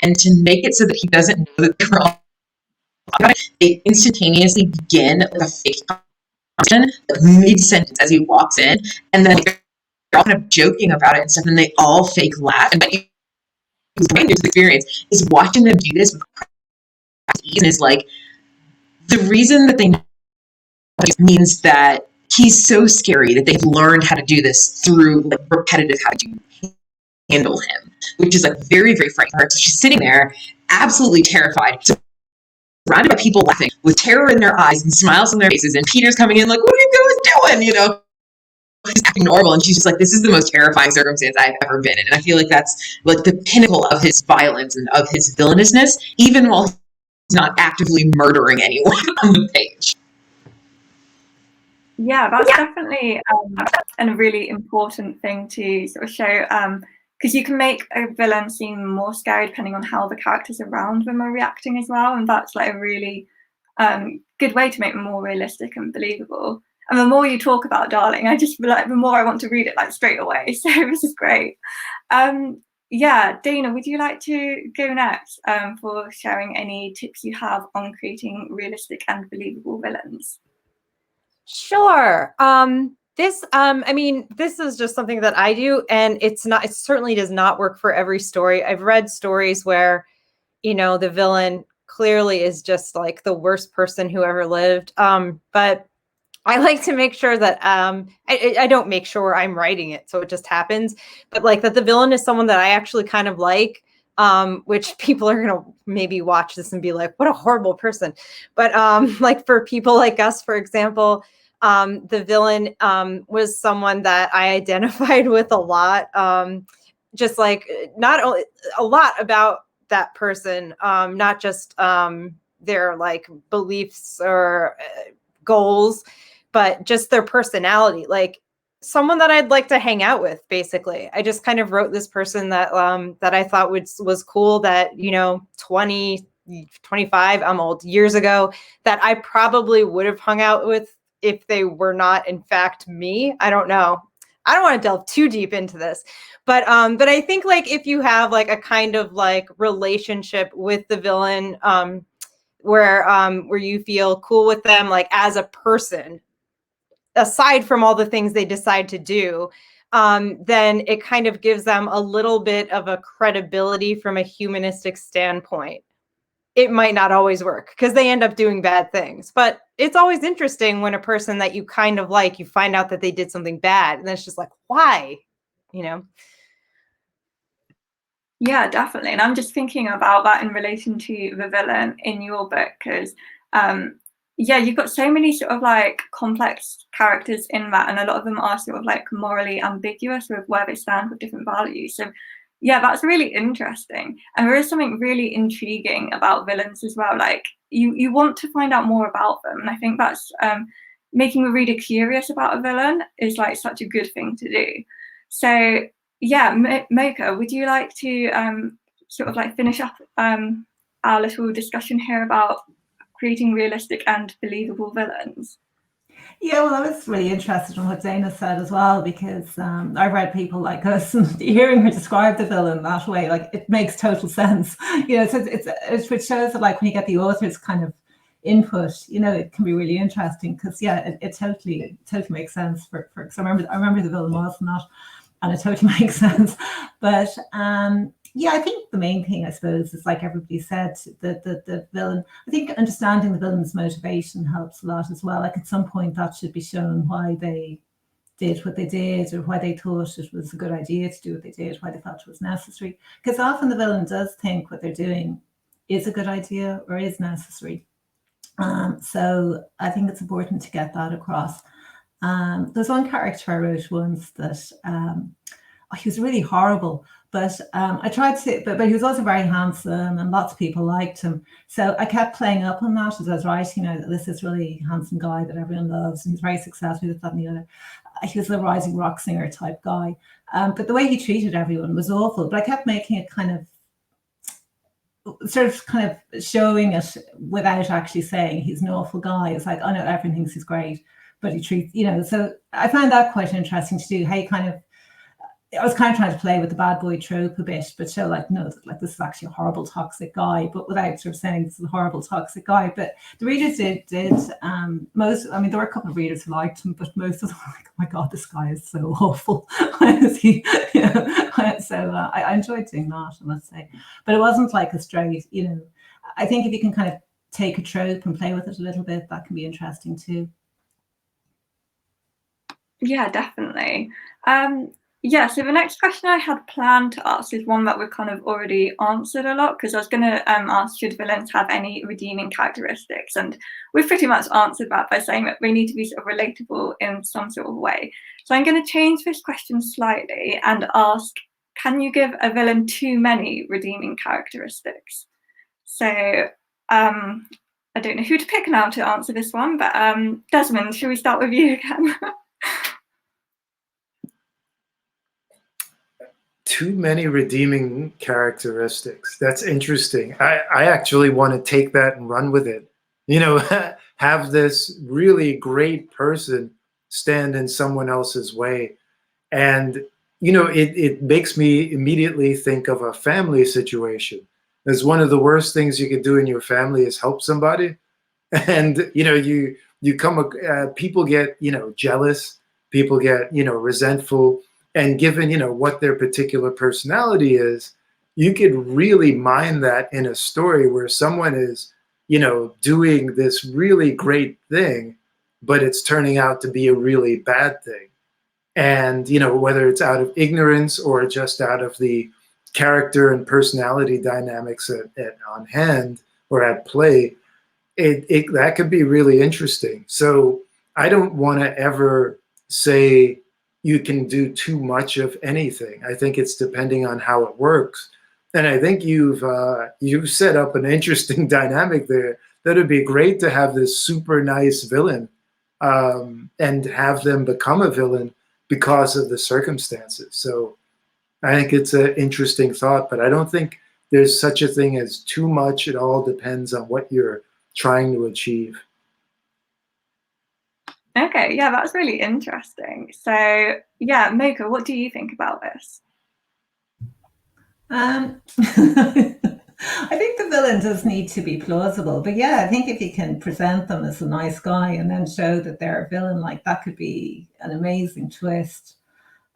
And to make it so that he doesn't know that they're all talking about it, they instantaneously begin like a fake conversation, like mid-sentence as he walks in, and then they're all kind of joking about it and stuff, and they all fake laugh. And who's going through the experience is watching them do this with ease, and is like, the reason that they know means that he's so scary that they've learned how to do this through like repetitive how to handle him, which is like very, very frightening. So she's sitting there absolutely terrified, surrounded by people laughing with terror in their eyes and smiles on their faces, and Peter's coming in like, what are you guys doing? He's acting normal, and she's just like, this is the most terrifying circumstance I've ever been in. And I feel like that's like the pinnacle of his violence and of his villainousness, even while not actively murdering anyone on the page. Yeah, that's definitely a really important thing to sort of show, because you can make a villain seem more scary depending on how the characters around them are reacting as well, and that's like a really good way to make them more realistic and believable. And the more you talk about Darling, I just feel like the more I want to read it like straight away. So this is great. Yeah, Dana, would you like to go next for sharing any tips you have on creating realistic and believable villains? Sure. I mean, this is just something that I do, and it certainly does not work for every story. I've read stories where, the villain clearly is just like the worst person who ever lived. But I like to make sure that I don't make sure I'm writing it, so it just happens, but like that the villain is someone that I actually kind of like, which people are gonna maybe watch this and be like, what a horrible person. But like for people like us, for example, the villain was someone that I identified with a lot, just like not only a lot about that person, not just their like beliefs or goals, but just their personality, like someone that I'd like to hang out with. Basically, I just kind of wrote this person that that I thought was cool, that 20, 25, I'm old, years ago, that I probably would have hung out with if they were not in fact me. I don't know. I don't want to delve too deep into this, but I think like if you have like a kind of like relationship with the villain, where you feel cool with them like as a person, aside from all the things they decide to do, then it kind of gives them a little bit of a credibility from a humanistic standpoint. It might not always work because they end up doing bad things, but it's always interesting when a person that you kind of like, you find out that they did something bad, and then it's just like, why? Yeah, definitely. And I'm just thinking about that in relation to the villain in your book, because yeah, you've got so many sort of like complex characters in that, and a lot of them are sort of like morally ambiguous with where they stand with different values. So yeah, that's really interesting. And there is something really intriguing about villains as well. Like you want to find out more about them. And I think that's making the reader curious about a villain is like such a good thing to do. So yeah, Mocha, would you like to sort of like finish up our little discussion here about creating realistic and believable villains? Yeah, well, I was really interested in what Dana said as well, because I've read people like us, and hearing her describe the villain that way, like it makes total sense. So it shows that like when you get the author's kind of input, it can be really interesting, because yeah, it totally makes sense for because I remember the villain was not, and it totally makes sense. But yeah, I think the main thing, I suppose, is like everybody said, the villain. I think understanding the villain's motivation helps a lot as well. Like at some point that should be shown why they did what they did, or why they thought it was a good idea to do what they did, why they felt it was necessary. Because often the villain does think what they're doing is a good idea or is necessary. So I think it's important to get that across. There's one character I wrote once that he was really horrible, but I tried to, but he was also very handsome, and lots of people liked him. So I kept playing up on that as I was writing. This is really handsome guy that everyone loves, and he's very successful, this, that, and the other. He was a rising rock singer type guy, but the way he treated everyone was awful. But I kept making it kind of showing it without actually saying he's an awful guy. It's like, oh no, everyone thinks he's great, but he treats, so I found that quite interesting to do. How you I was kind of trying to play with the bad boy trope a bit, but show like, no, like this is actually a horrible, toxic guy, but without sort of saying this is a horrible, toxic guy. But the readers did most, I mean, there were a couple of readers who liked him, but most of them were like, oh my God, this guy is so awful. Why is he, So I enjoyed doing that, I must say. But it wasn't like a straight, I think if you can kind of take a trope and play with it a little bit, that can be interesting too. Yeah, definitely. Yeah, so the next question I had planned to ask is one that we've kind of already answered a lot, because I was going to ask, should villains have any redeeming characteristics? And we've pretty much answered that by saying that they need to be sort of relatable in some sort of way. So I'm going to change this question slightly and ask, can you give a villain too many redeeming characteristics? So I don't know who to pick now to answer this one, but Desmond, should we start with you again? Too many redeeming characteristics. That's interesting. I actually want to take that and run with it. You know, have this really great person stand in someone else's way. And, you know, it makes me immediately think of a family situation. As one of the worst things you could do in your family is help somebody. And, you know, people get, you know, jealous, people get, you know, resentful. And given, you know, what their particular personality is, you could really mine that in a story where someone is, you know, doing this really great thing, but it's turning out to be a really bad thing. And, you know, whether it's out of ignorance or just out of the character and personality dynamics on hand or at play, that could be really interesting. So I don't want to ever say you can do too much of anything. I think it's depending on how it works. And I think you've set up an interesting dynamic there. That would be great to have this super nice villain and have them become a villain because of the circumstances. So I think it's an interesting thought, but I don't think there's such a thing as too much. It all depends on what you're trying to achieve. Okay, yeah, that's really interesting. So, yeah, Mocha, what do you think about this? I think the villain does need to be plausible, but yeah, I think if you can present them as a nice guy and then show that they're a villain, like that could be an amazing twist.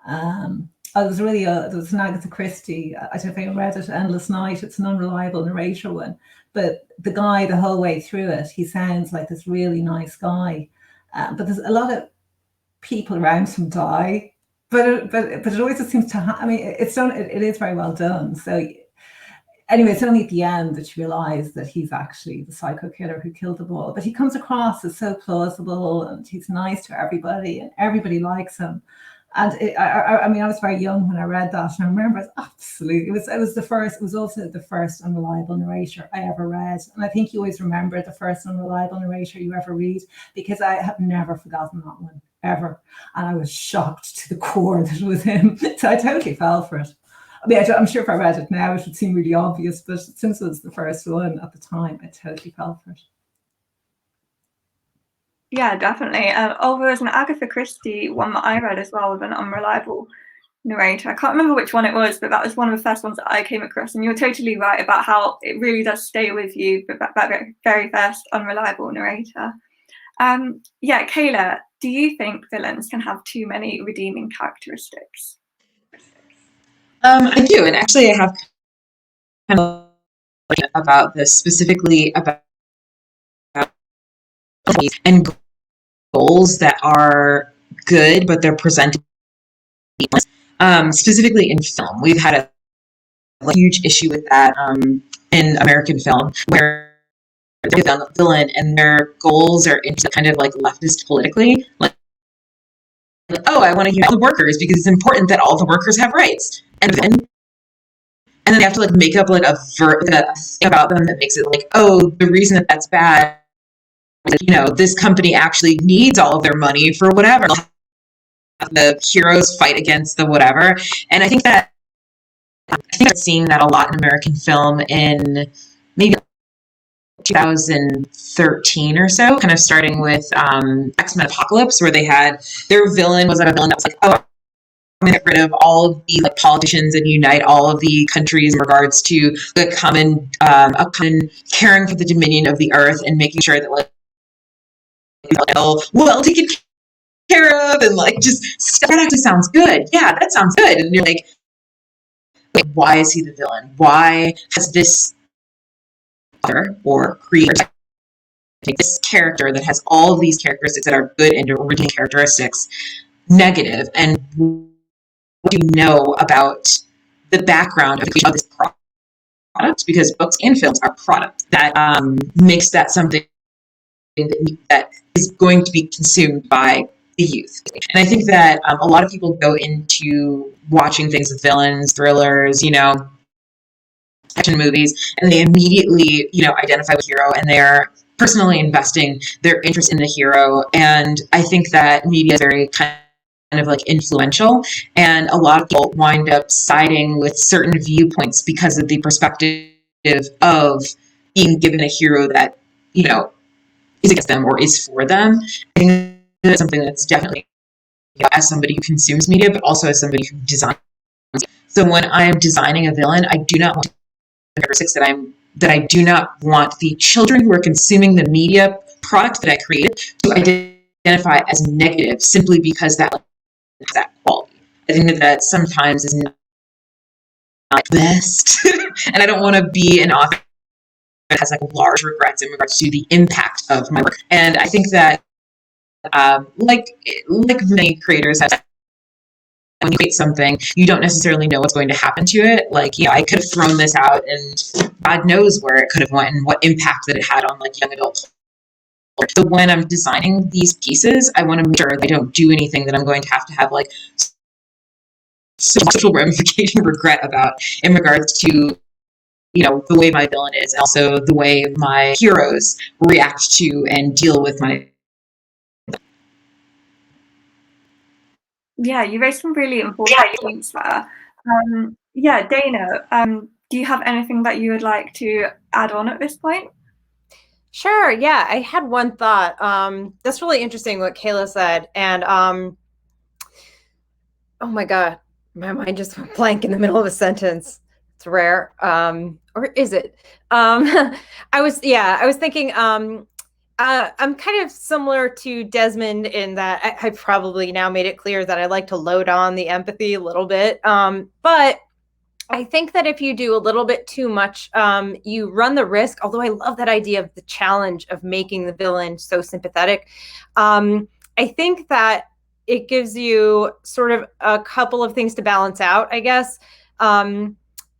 I was really, there was an Agatha Christie, I don't know if you read it, Endless Night. It's an unreliable narrator one, but the guy, the whole way through it, he sounds like this really nice guy. But there's a lot of people around him die, but it always just seems to. I mean, it is very well done. So anyway, it's only at the end that you realise that he's actually the psycho killer who killed them all. But he comes across as so plausible, and he's nice to everybody, and everybody likes him. And I mean, I was very young when I read that, and I remember it absolutely. It was also the first unreliable narrator I ever read, and I think you always remember the first unreliable narrator you ever read, because I have never forgotten that one ever, and I was shocked to the core that it was him. So I totally fell for it. I mean, I'm sure if I read it now, it would seem really obvious, but since it was the first one at the time, I totally fell for it. Yeah, definitely. Oh, there was an Agatha Christie one that I read as well with an unreliable narrator. I can't remember which one it was, but that was one of the first ones that I came across. And you're totally right about how it really does stay with you, but that very first unreliable narrator. Yeah, Kayla, do you think villains can have too many redeeming characteristics? I do, and actually I have kind of about this specifically about and goals that are good, but they're presented specifically in film. We've had a huge issue with that in American film, where they're a villain and their goals are into kind of like leftist politically, like oh, I want to hear all the workers because it's important that all the workers have rights, and then they have to like make up like a thing about them that makes it like, oh, the reason that that's bad, you know, this company actually needs all of their money for whatever. The heroes fight against the whatever. And I think I'm seeing that a lot in American film in maybe 2013 or so, kind of starting with X-Men Apocalypse, where they had their villain was like a villain that was like, oh, I'm going to get rid of all of the like politicians and unite all of the countries in regards to the common caring for the dominion of the earth and making sure that like well taken care of, and like just stuff that actually sounds good. Yeah, that sounds good. And you're like, wait, why is he the villain? Why has this author or creator take this character that has all of these characteristics that are good and original characteristics negative? And what do you know about the background of this product? Because books and films are products that makes that something that is going to be consumed by the youth. And I think that a lot of people go into watching things with villains, thrillers, you know, action movies, and they immediately, identify with the hero, and they're personally investing their interest in the hero. And I think that media is very kind of like influential, and a lot of people wind up siding with certain viewpoints because of the perspective of being given a hero that, is against them or is for them. I think that's something that's definitely, as somebody who consumes media, but also as somebody who designs. So when I am designing a villain, I do not want that I do not want the children who are consuming the media product that I created to identify as negative simply because that has that quality. I think that sometimes is not best, and I don't want to be an author that has like large regrets in regards to the impact of my work. And I think that, like many creators have, when you create something, you don't necessarily know what's going to happen to it. Like, I could have thrown this out, and God knows where it could have went and what impact that it had on like young adults. So when I'm designing these pieces, I want to make sure they don't do anything that I'm going to have like social ramification regret about in regards to, the way my villain is, and also the way my heroes react to and deal with my. Yeah, you raised some really important points there. Dana, do you have anything that you would like to add on at this point? Sure. Yeah, I had one thought. That's really interesting what Kayla said. And oh my God, my mind just went blank in the middle of a sentence. It's rare. Or is it? I was thinking, I'm kind of similar to Desmond in that I probably now made it clear that I like to load on the empathy a little bit. But I think that if you do a little bit too much, you run the risk, although I love that idea of the challenge of making the villain so sympathetic. I think that it gives you sort of a couple of things to balance out, I guess.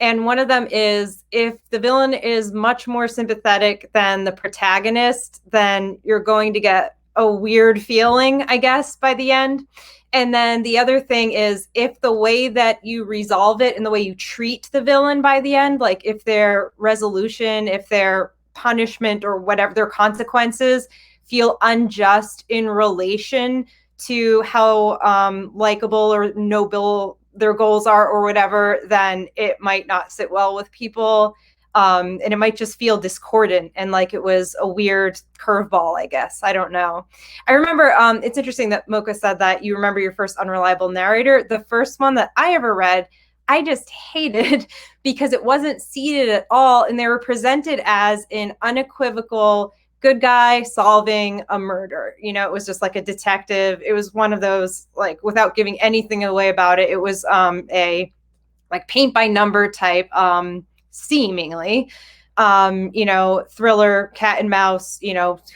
And one of them is if the villain is much more sympathetic than the protagonist, then you're going to get a weird feeling, I guess, by the end. And then the other thing is if the way that you resolve it and the way you treat the villain by the end, like if their resolution, if their punishment or whatever their consequences feel unjust in relation to how likable or noble their goals are or whatever, then it might not sit well with people. And it might just feel discordant and like it was a weird curveball, I guess. I don't know. I remember, it's interesting that Mocha said that you remember your first unreliable narrator. The first one that I ever read, I just hated because it wasn't seeded at all. And they were presented as an unequivocal good guy solving a murder. It was just like a detective. It was one of those, like, without giving anything away about it, it was a like paint by number type, seemingly, thriller, cat and mouse,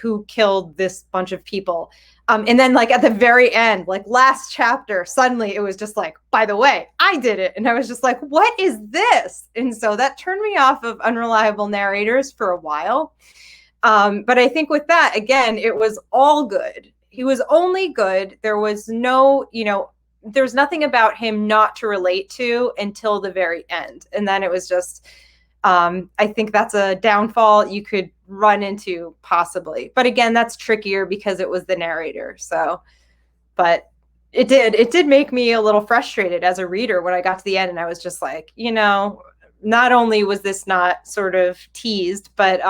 who killed this bunch of people. And then like at the very end, like last chapter, suddenly it was just like, by the way, I did it. And I was just like, what is this? And so that turned me off of unreliable narrators for a while. But I think with that, again, it was all good. He was only good. There was no, there's nothing about him not to relate to until the very end. And then it was just, I think that's a downfall you could run into possibly. But again, that's trickier because it was the narrator. So, but it did make me a little frustrated as a reader when I got to the end and I was just like, not only was this not sort of teased, but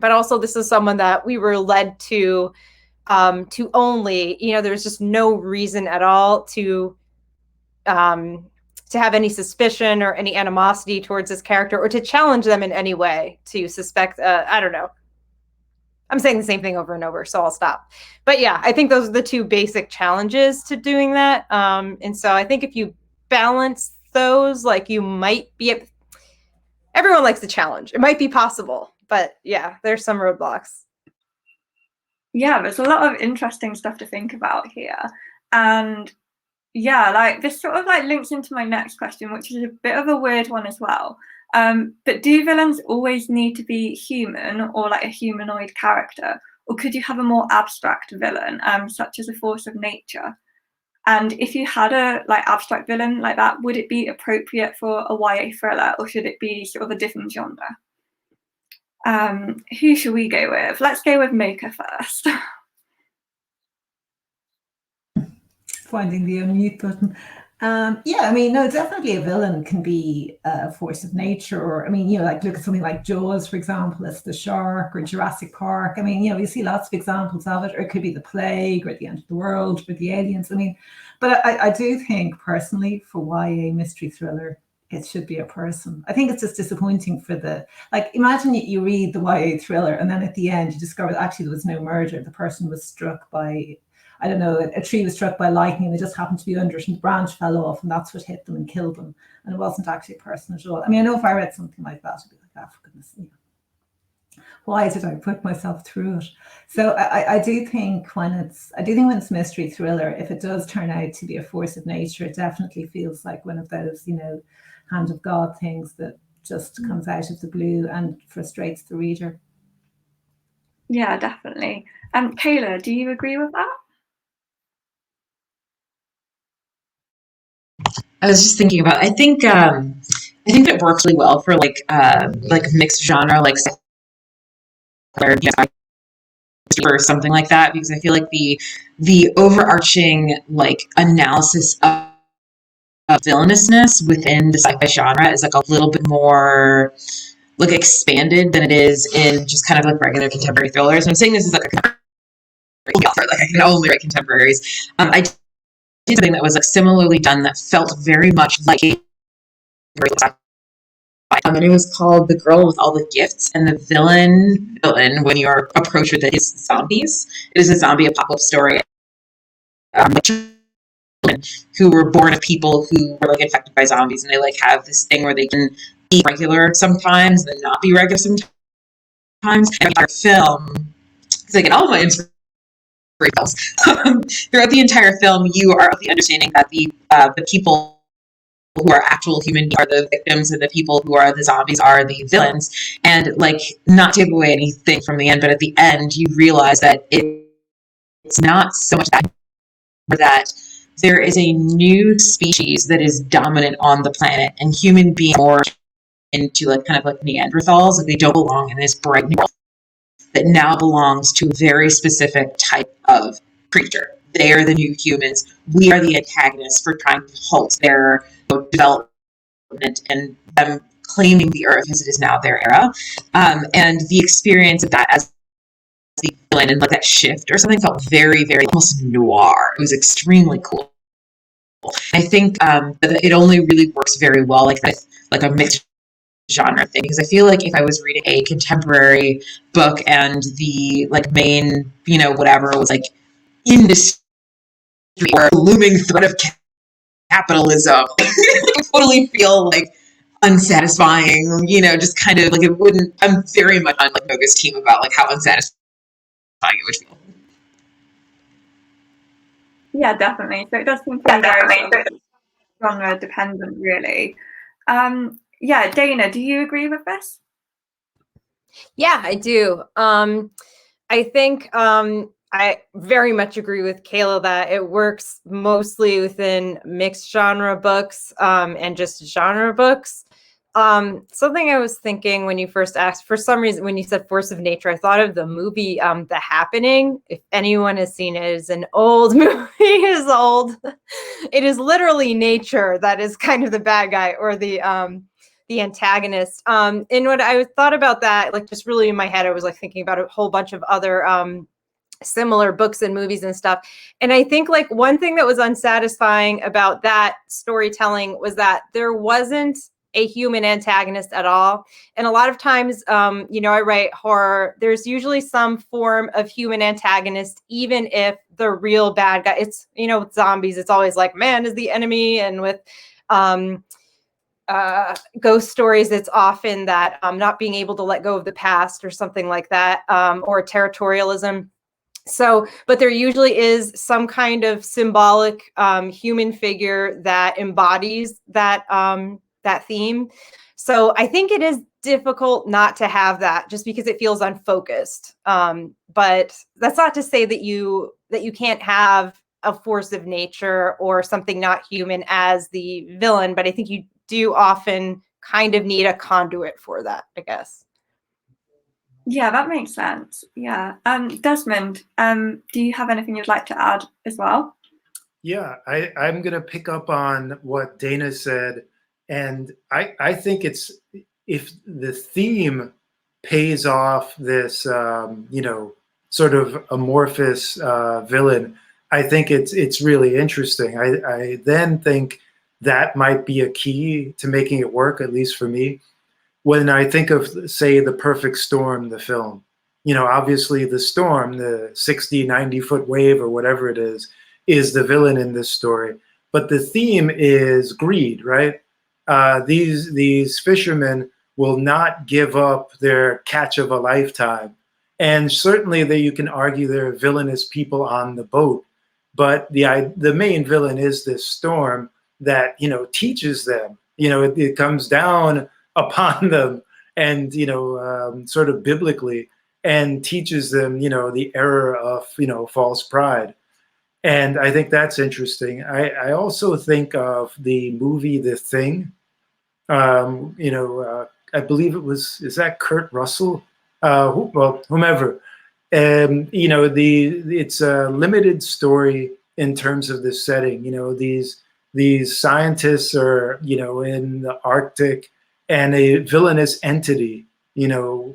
also this is someone that we were led to only, there's just no reason at all to have any suspicion or any animosity towards this character or to challenge them in any way to suspect, I don't know. I'm saying the same thing over and over, so I'll stop. But yeah, I think those are the two basic challenges to doing that. And so I think if you balance those, like you might be, everyone likes the challenge. It might be possible, but yeah, there's some roadblocks. Yeah, there's a lot of interesting stuff to think about here. And yeah, like this sort of like links into my next question, which is a bit of a weird one as well. But do villains always need to be human or like a humanoid character? Or could you have a more abstract villain, such as a force of nature? And if you had a like abstract villain like that, would it be appropriate for a YA thriller, or should it be sort of a different genre? Who should we go with? Let's go with Mocha first. Finding the unmute button. Yeah, I mean, no, definitely a villain can be a force of nature, or I mean, you know, like look at something like Jaws, for example, it's the shark, or Jurassic Park. I mean, you know, you see lots of examples of it, or it could be the plague, or the end of the world, or the aliens. I mean, but I do think personally for YA mystery thriller, it should be a person. I think it's just disappointing for the, like, imagine you read the YA thriller and then at the end you discover that actually there was no murder. The person was struck by, I don't know, a tree was struck by lightning and they just happened to be under it and the branch fell off and that's what hit them and killed them. And it wasn't actually a person at all. I mean, I know if I read something like that, I'd be like, oh, for goodness, you know, why did I put myself through it? So I do think when it's mystery thriller, if it does turn out to be a force of nature, it definitely feels like one of those, you know, hand of God things that just comes out of the blue and frustrates the reader. Yeah, definitely. Kayla, do you agree with that? I was just thinking about, I think it works really well for like mixed genre, like or something like that, because I feel like the overarching like analysis of villainousness within the sci-fi genre is like a little bit more like expanded than it is in just kind of like regular contemporary thrillers. And I'm saying this is like a contemporary author, like I can only write contemporaries. I did something that was like similarly done that felt very much like and it was called The Girl with All the Gifts, and the villain when you're approached with it is zombies. It is a zombie apocalypse story. Who were born of people who were like infected by zombies, and they like have this thing where they can be regular sometimes and then not be regular sometimes. And our film, because I get all my inspiration throughout the entire film, you are of the understanding that the people who are actual human beings are the victims and the people who are the zombies are the villains. And like, not to give away anything from the end, but at the end you realize that it's not so much that there is a new species that is dominant on the planet, and human beings are into like kind of like Neanderthals, like they don't belong in this bright new world that now belongs to a very specific type of creature. They are the new humans. We are the antagonists for trying to halt their development and them claiming the earth as it is now their era. And the experience of that as the villain and like that shift or something felt very, very almost noir. It was extremely cool. I think that it only really works very well like with like a mixed genre thing, because I feel like if I was reading a contemporary book and the like main, you know, whatever was like industry or looming threat of capitalism, it would totally feel like unsatisfying, you know, just kind of like it wouldn't. I'm very much on like Mocha's team about like how unsatisfying it would feel. Yeah, definitely. So it does seem to be very genre dependent, really. Yeah, Dana, do you agree with this? Yeah, I do. I think I very much agree with Kayla that it works mostly within mixed genre books and just genre books. Something I was thinking when you first asked, for some reason, when you said force of nature, I thought of the movie The Happening. If anyone has seen it, it's an old movie. It is old. It is literally nature that is kind of the bad guy or the antagonist. And when I thought about that, like just really in my head, I was like thinking about a whole bunch of other similar books and movies and stuff. And I think like one thing that was unsatisfying about that storytelling was that there wasn't a human antagonist at all. And a lot of times, you know, I write horror, there's usually some form of human antagonist, even if the real bad guy, it's, you know, with zombies, it's always like man is the enemy. And with ghost stories, it's often that not being able to let go of the past or something like that, or territorialism. So, but there usually is some kind of symbolic human figure that embodies that that theme. So I think it is difficult not to have that just because it feels unfocused. But that's not to say that you can't have a force of nature or something not human as the villain, but I think you do often kind of need a conduit for that, I guess. Yeah, that makes sense. Yeah. Desmond, do you have anything you'd like to add as well? Yeah, I'm going to pick up on what Dana said. And I think it's, if the theme pays off this, sort of amorphous villain, I think it's really interesting. I then think that might be a key to making it work, at least for me. When I think of, say, The Perfect Storm, the film, obviously the storm, the 60, 90-foot wave or whatever it is the villain in this story. But the theme is greed, right? These fishermen will not give up their catch of a lifetime. And certainly that you can argue they're villainous people on the boat. But the main villain is this storm that, teaches them, it comes down upon them and, sort of biblically, and teaches them, the error of, false pride. And I think that's interesting. I also think of the movie The Thing. I believe is that Kurt Russell? Whomever. It's a limited story in terms of the setting. These scientists are, in the Arctic, and a villainous entity,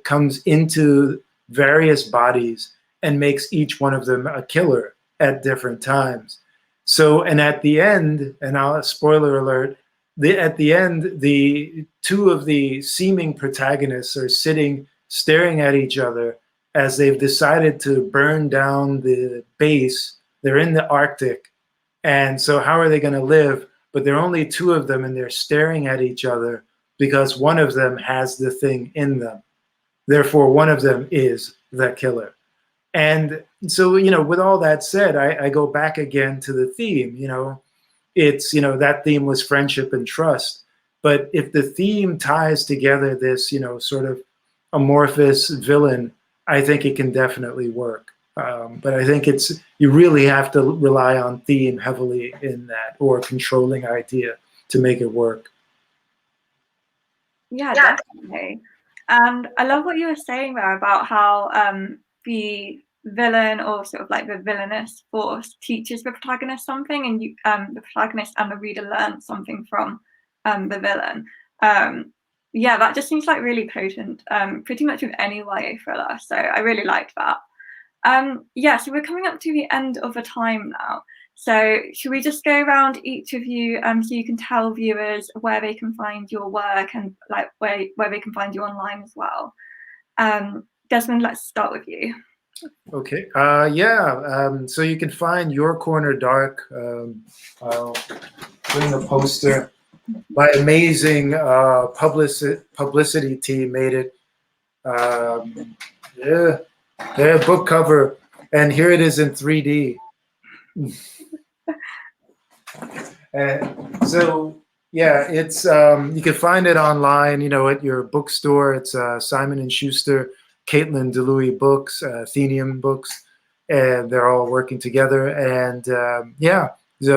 comes into various bodies and makes each one of them a killer at different times. So, and at the end, and I'll spoiler alert, at the end, the two of the seeming protagonists are sitting, staring at each other as they've decided to burn down the base. They're in the Arctic. And so how are they going to live? But there are only two of them, and they're staring at each other because one of them has the thing in them. Therefore, one of them is the killer. And so, with all that said, I go back again to the theme. It's, that theme was friendship and trust. But if the theme ties together this, sort of amorphous villain, I think it can definitely work. But I think you really have to rely on theme heavily in that, or controlling idea, to make it work. Yeah, definitely. And I love what you were saying there about how the villain, or sort of like the villainous force, teaches the protagonist something, and the protagonist and the reader learn something from the villain. Yeah, that just seems like really potent, pretty much with any YA thriller. So I really liked that. Yeah, so we're coming up to the end of the time now. So should we just go around each of you, so you can tell viewers where they can find your work, and like where they can find you online as well. Desmond, let's start with you. Okay. So you can find Your Corner Dark. I'll bring a poster. My amazing publicity team made it. Their book cover, and here it is in 3D. So yeah, it's you can find it online, at your bookstore. It's Simon & Schuster, Caitlin DeLuey Books, Athenium Books, and they're all working together. And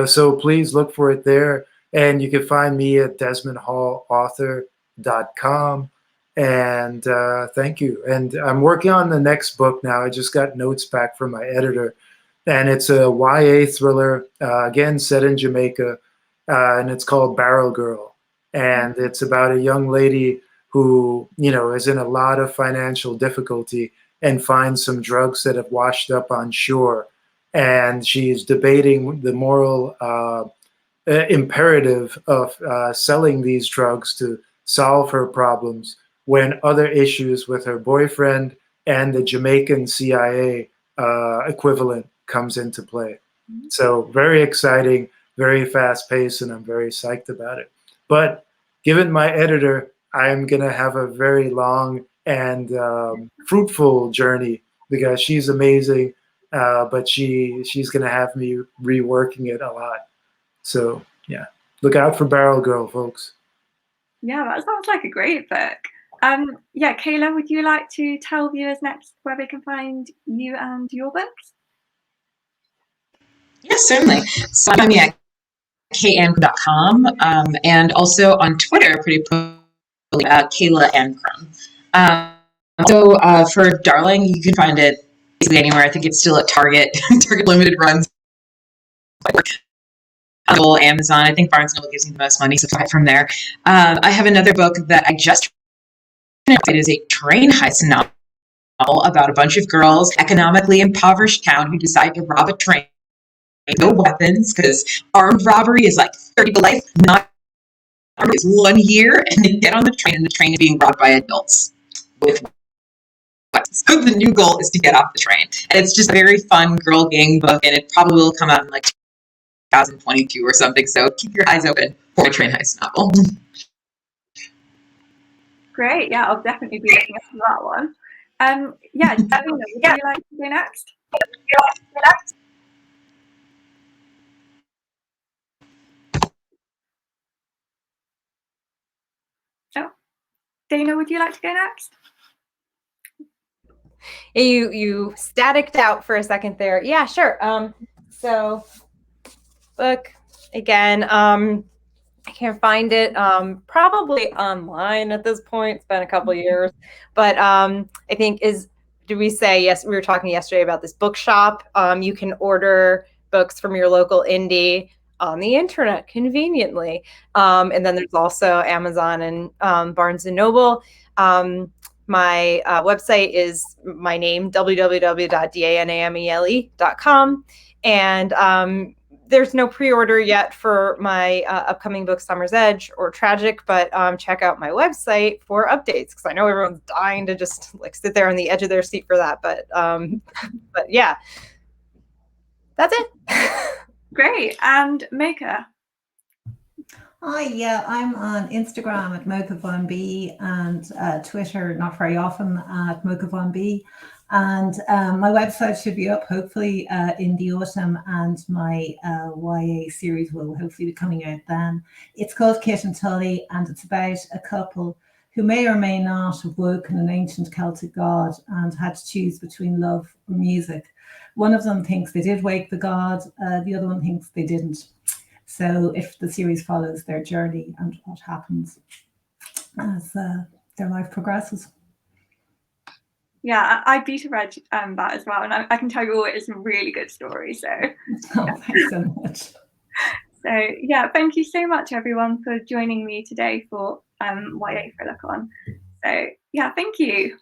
so please look for it there. And you can find me at DesmondHallAuthor.com. And thank you. And I'm working on the next book now. I just got notes back from my editor. And it's a YA thriller, again, set in Jamaica, and it's called Barrel Girl. And it's about a young lady who, is in a lot of financial difficulty and finds some drugs that have washed up on shore. And she's debating the moral imperative of selling these drugs to solve her problems, when other issues with her boyfriend and the Jamaican CIA equivalent comes into play. So very exciting, very fast paced, and I'm very psyched about it. But given my editor, I'm going to have a very long and fruitful journey, because she's amazing, but she's going to have me reworking it a lot. So yeah, look out for Barrel Girl, folks. Yeah, that sounds like a great book. Yeah, Kayla, would you like to tell viewers next where they can find you and your books? Yes, certainly. So find me at kayancrum.com, and also on Twitter, pretty probably Kayla Ancrum. For Darling, you can find it basically anywhere. I think it's still at Target, Target limited runs, Amazon. I think Barnes & Noble gives me the most money, so buy it from there. I have another book that I just read. It is a train heist novel about a bunch of girls, economically impoverished town, who decide to rob a train. No weapons, because armed robbery is like 30 to life, not armed is 1 year, and they get on the train, and the train is being robbed by adults with weapons. So the new goal is to get off the train. And it's just a very fun girl gang book, and it probably will come out in like 2022 or something, so keep your eyes open for a train heist novel. Great. Yeah, I'll definitely be looking up for that one. Yeah, Dana, would you like to go next? Oh, Dana, would you like to go next? You staticked out for a second there. Yeah, sure. So book again. I can't find it. Probably online at this point. It's been a couple years, but I think did we say yes? We were talking yesterday about this bookshop. You can order books from your local indie on the internet conveniently, and then there's also Amazon and Barnes and Noble. My website is my name, www.danamele.com, and there's no pre-order yet for my upcoming book, Summer's Edge or Tragic, but check out my website for updates, because I know everyone's dying to just like sit there on the edge of their seat for that. But yeah, that's it. Great. And Mocha? Hi, yeah, I'm on Instagram at Mocha Von Bee, and Twitter, not very often, at Mocha Von Bee. And my website should be up hopefully in the autumn, and my YA series will hopefully be coming out then. It's called Kit and Tully, and it's about a couple who may or may not have woken an ancient Celtic god and had to choose between love or music. One of them thinks they did wake the god, the other one thinks they didn't. So if the series follows their journey and what happens as their life progresses. Yeah, I beta read that as well, and I can tell you it's a really good story. So, Thanks so much. So yeah, thank you so much everyone for joining me today for YA Thrillercon. So yeah, thank you.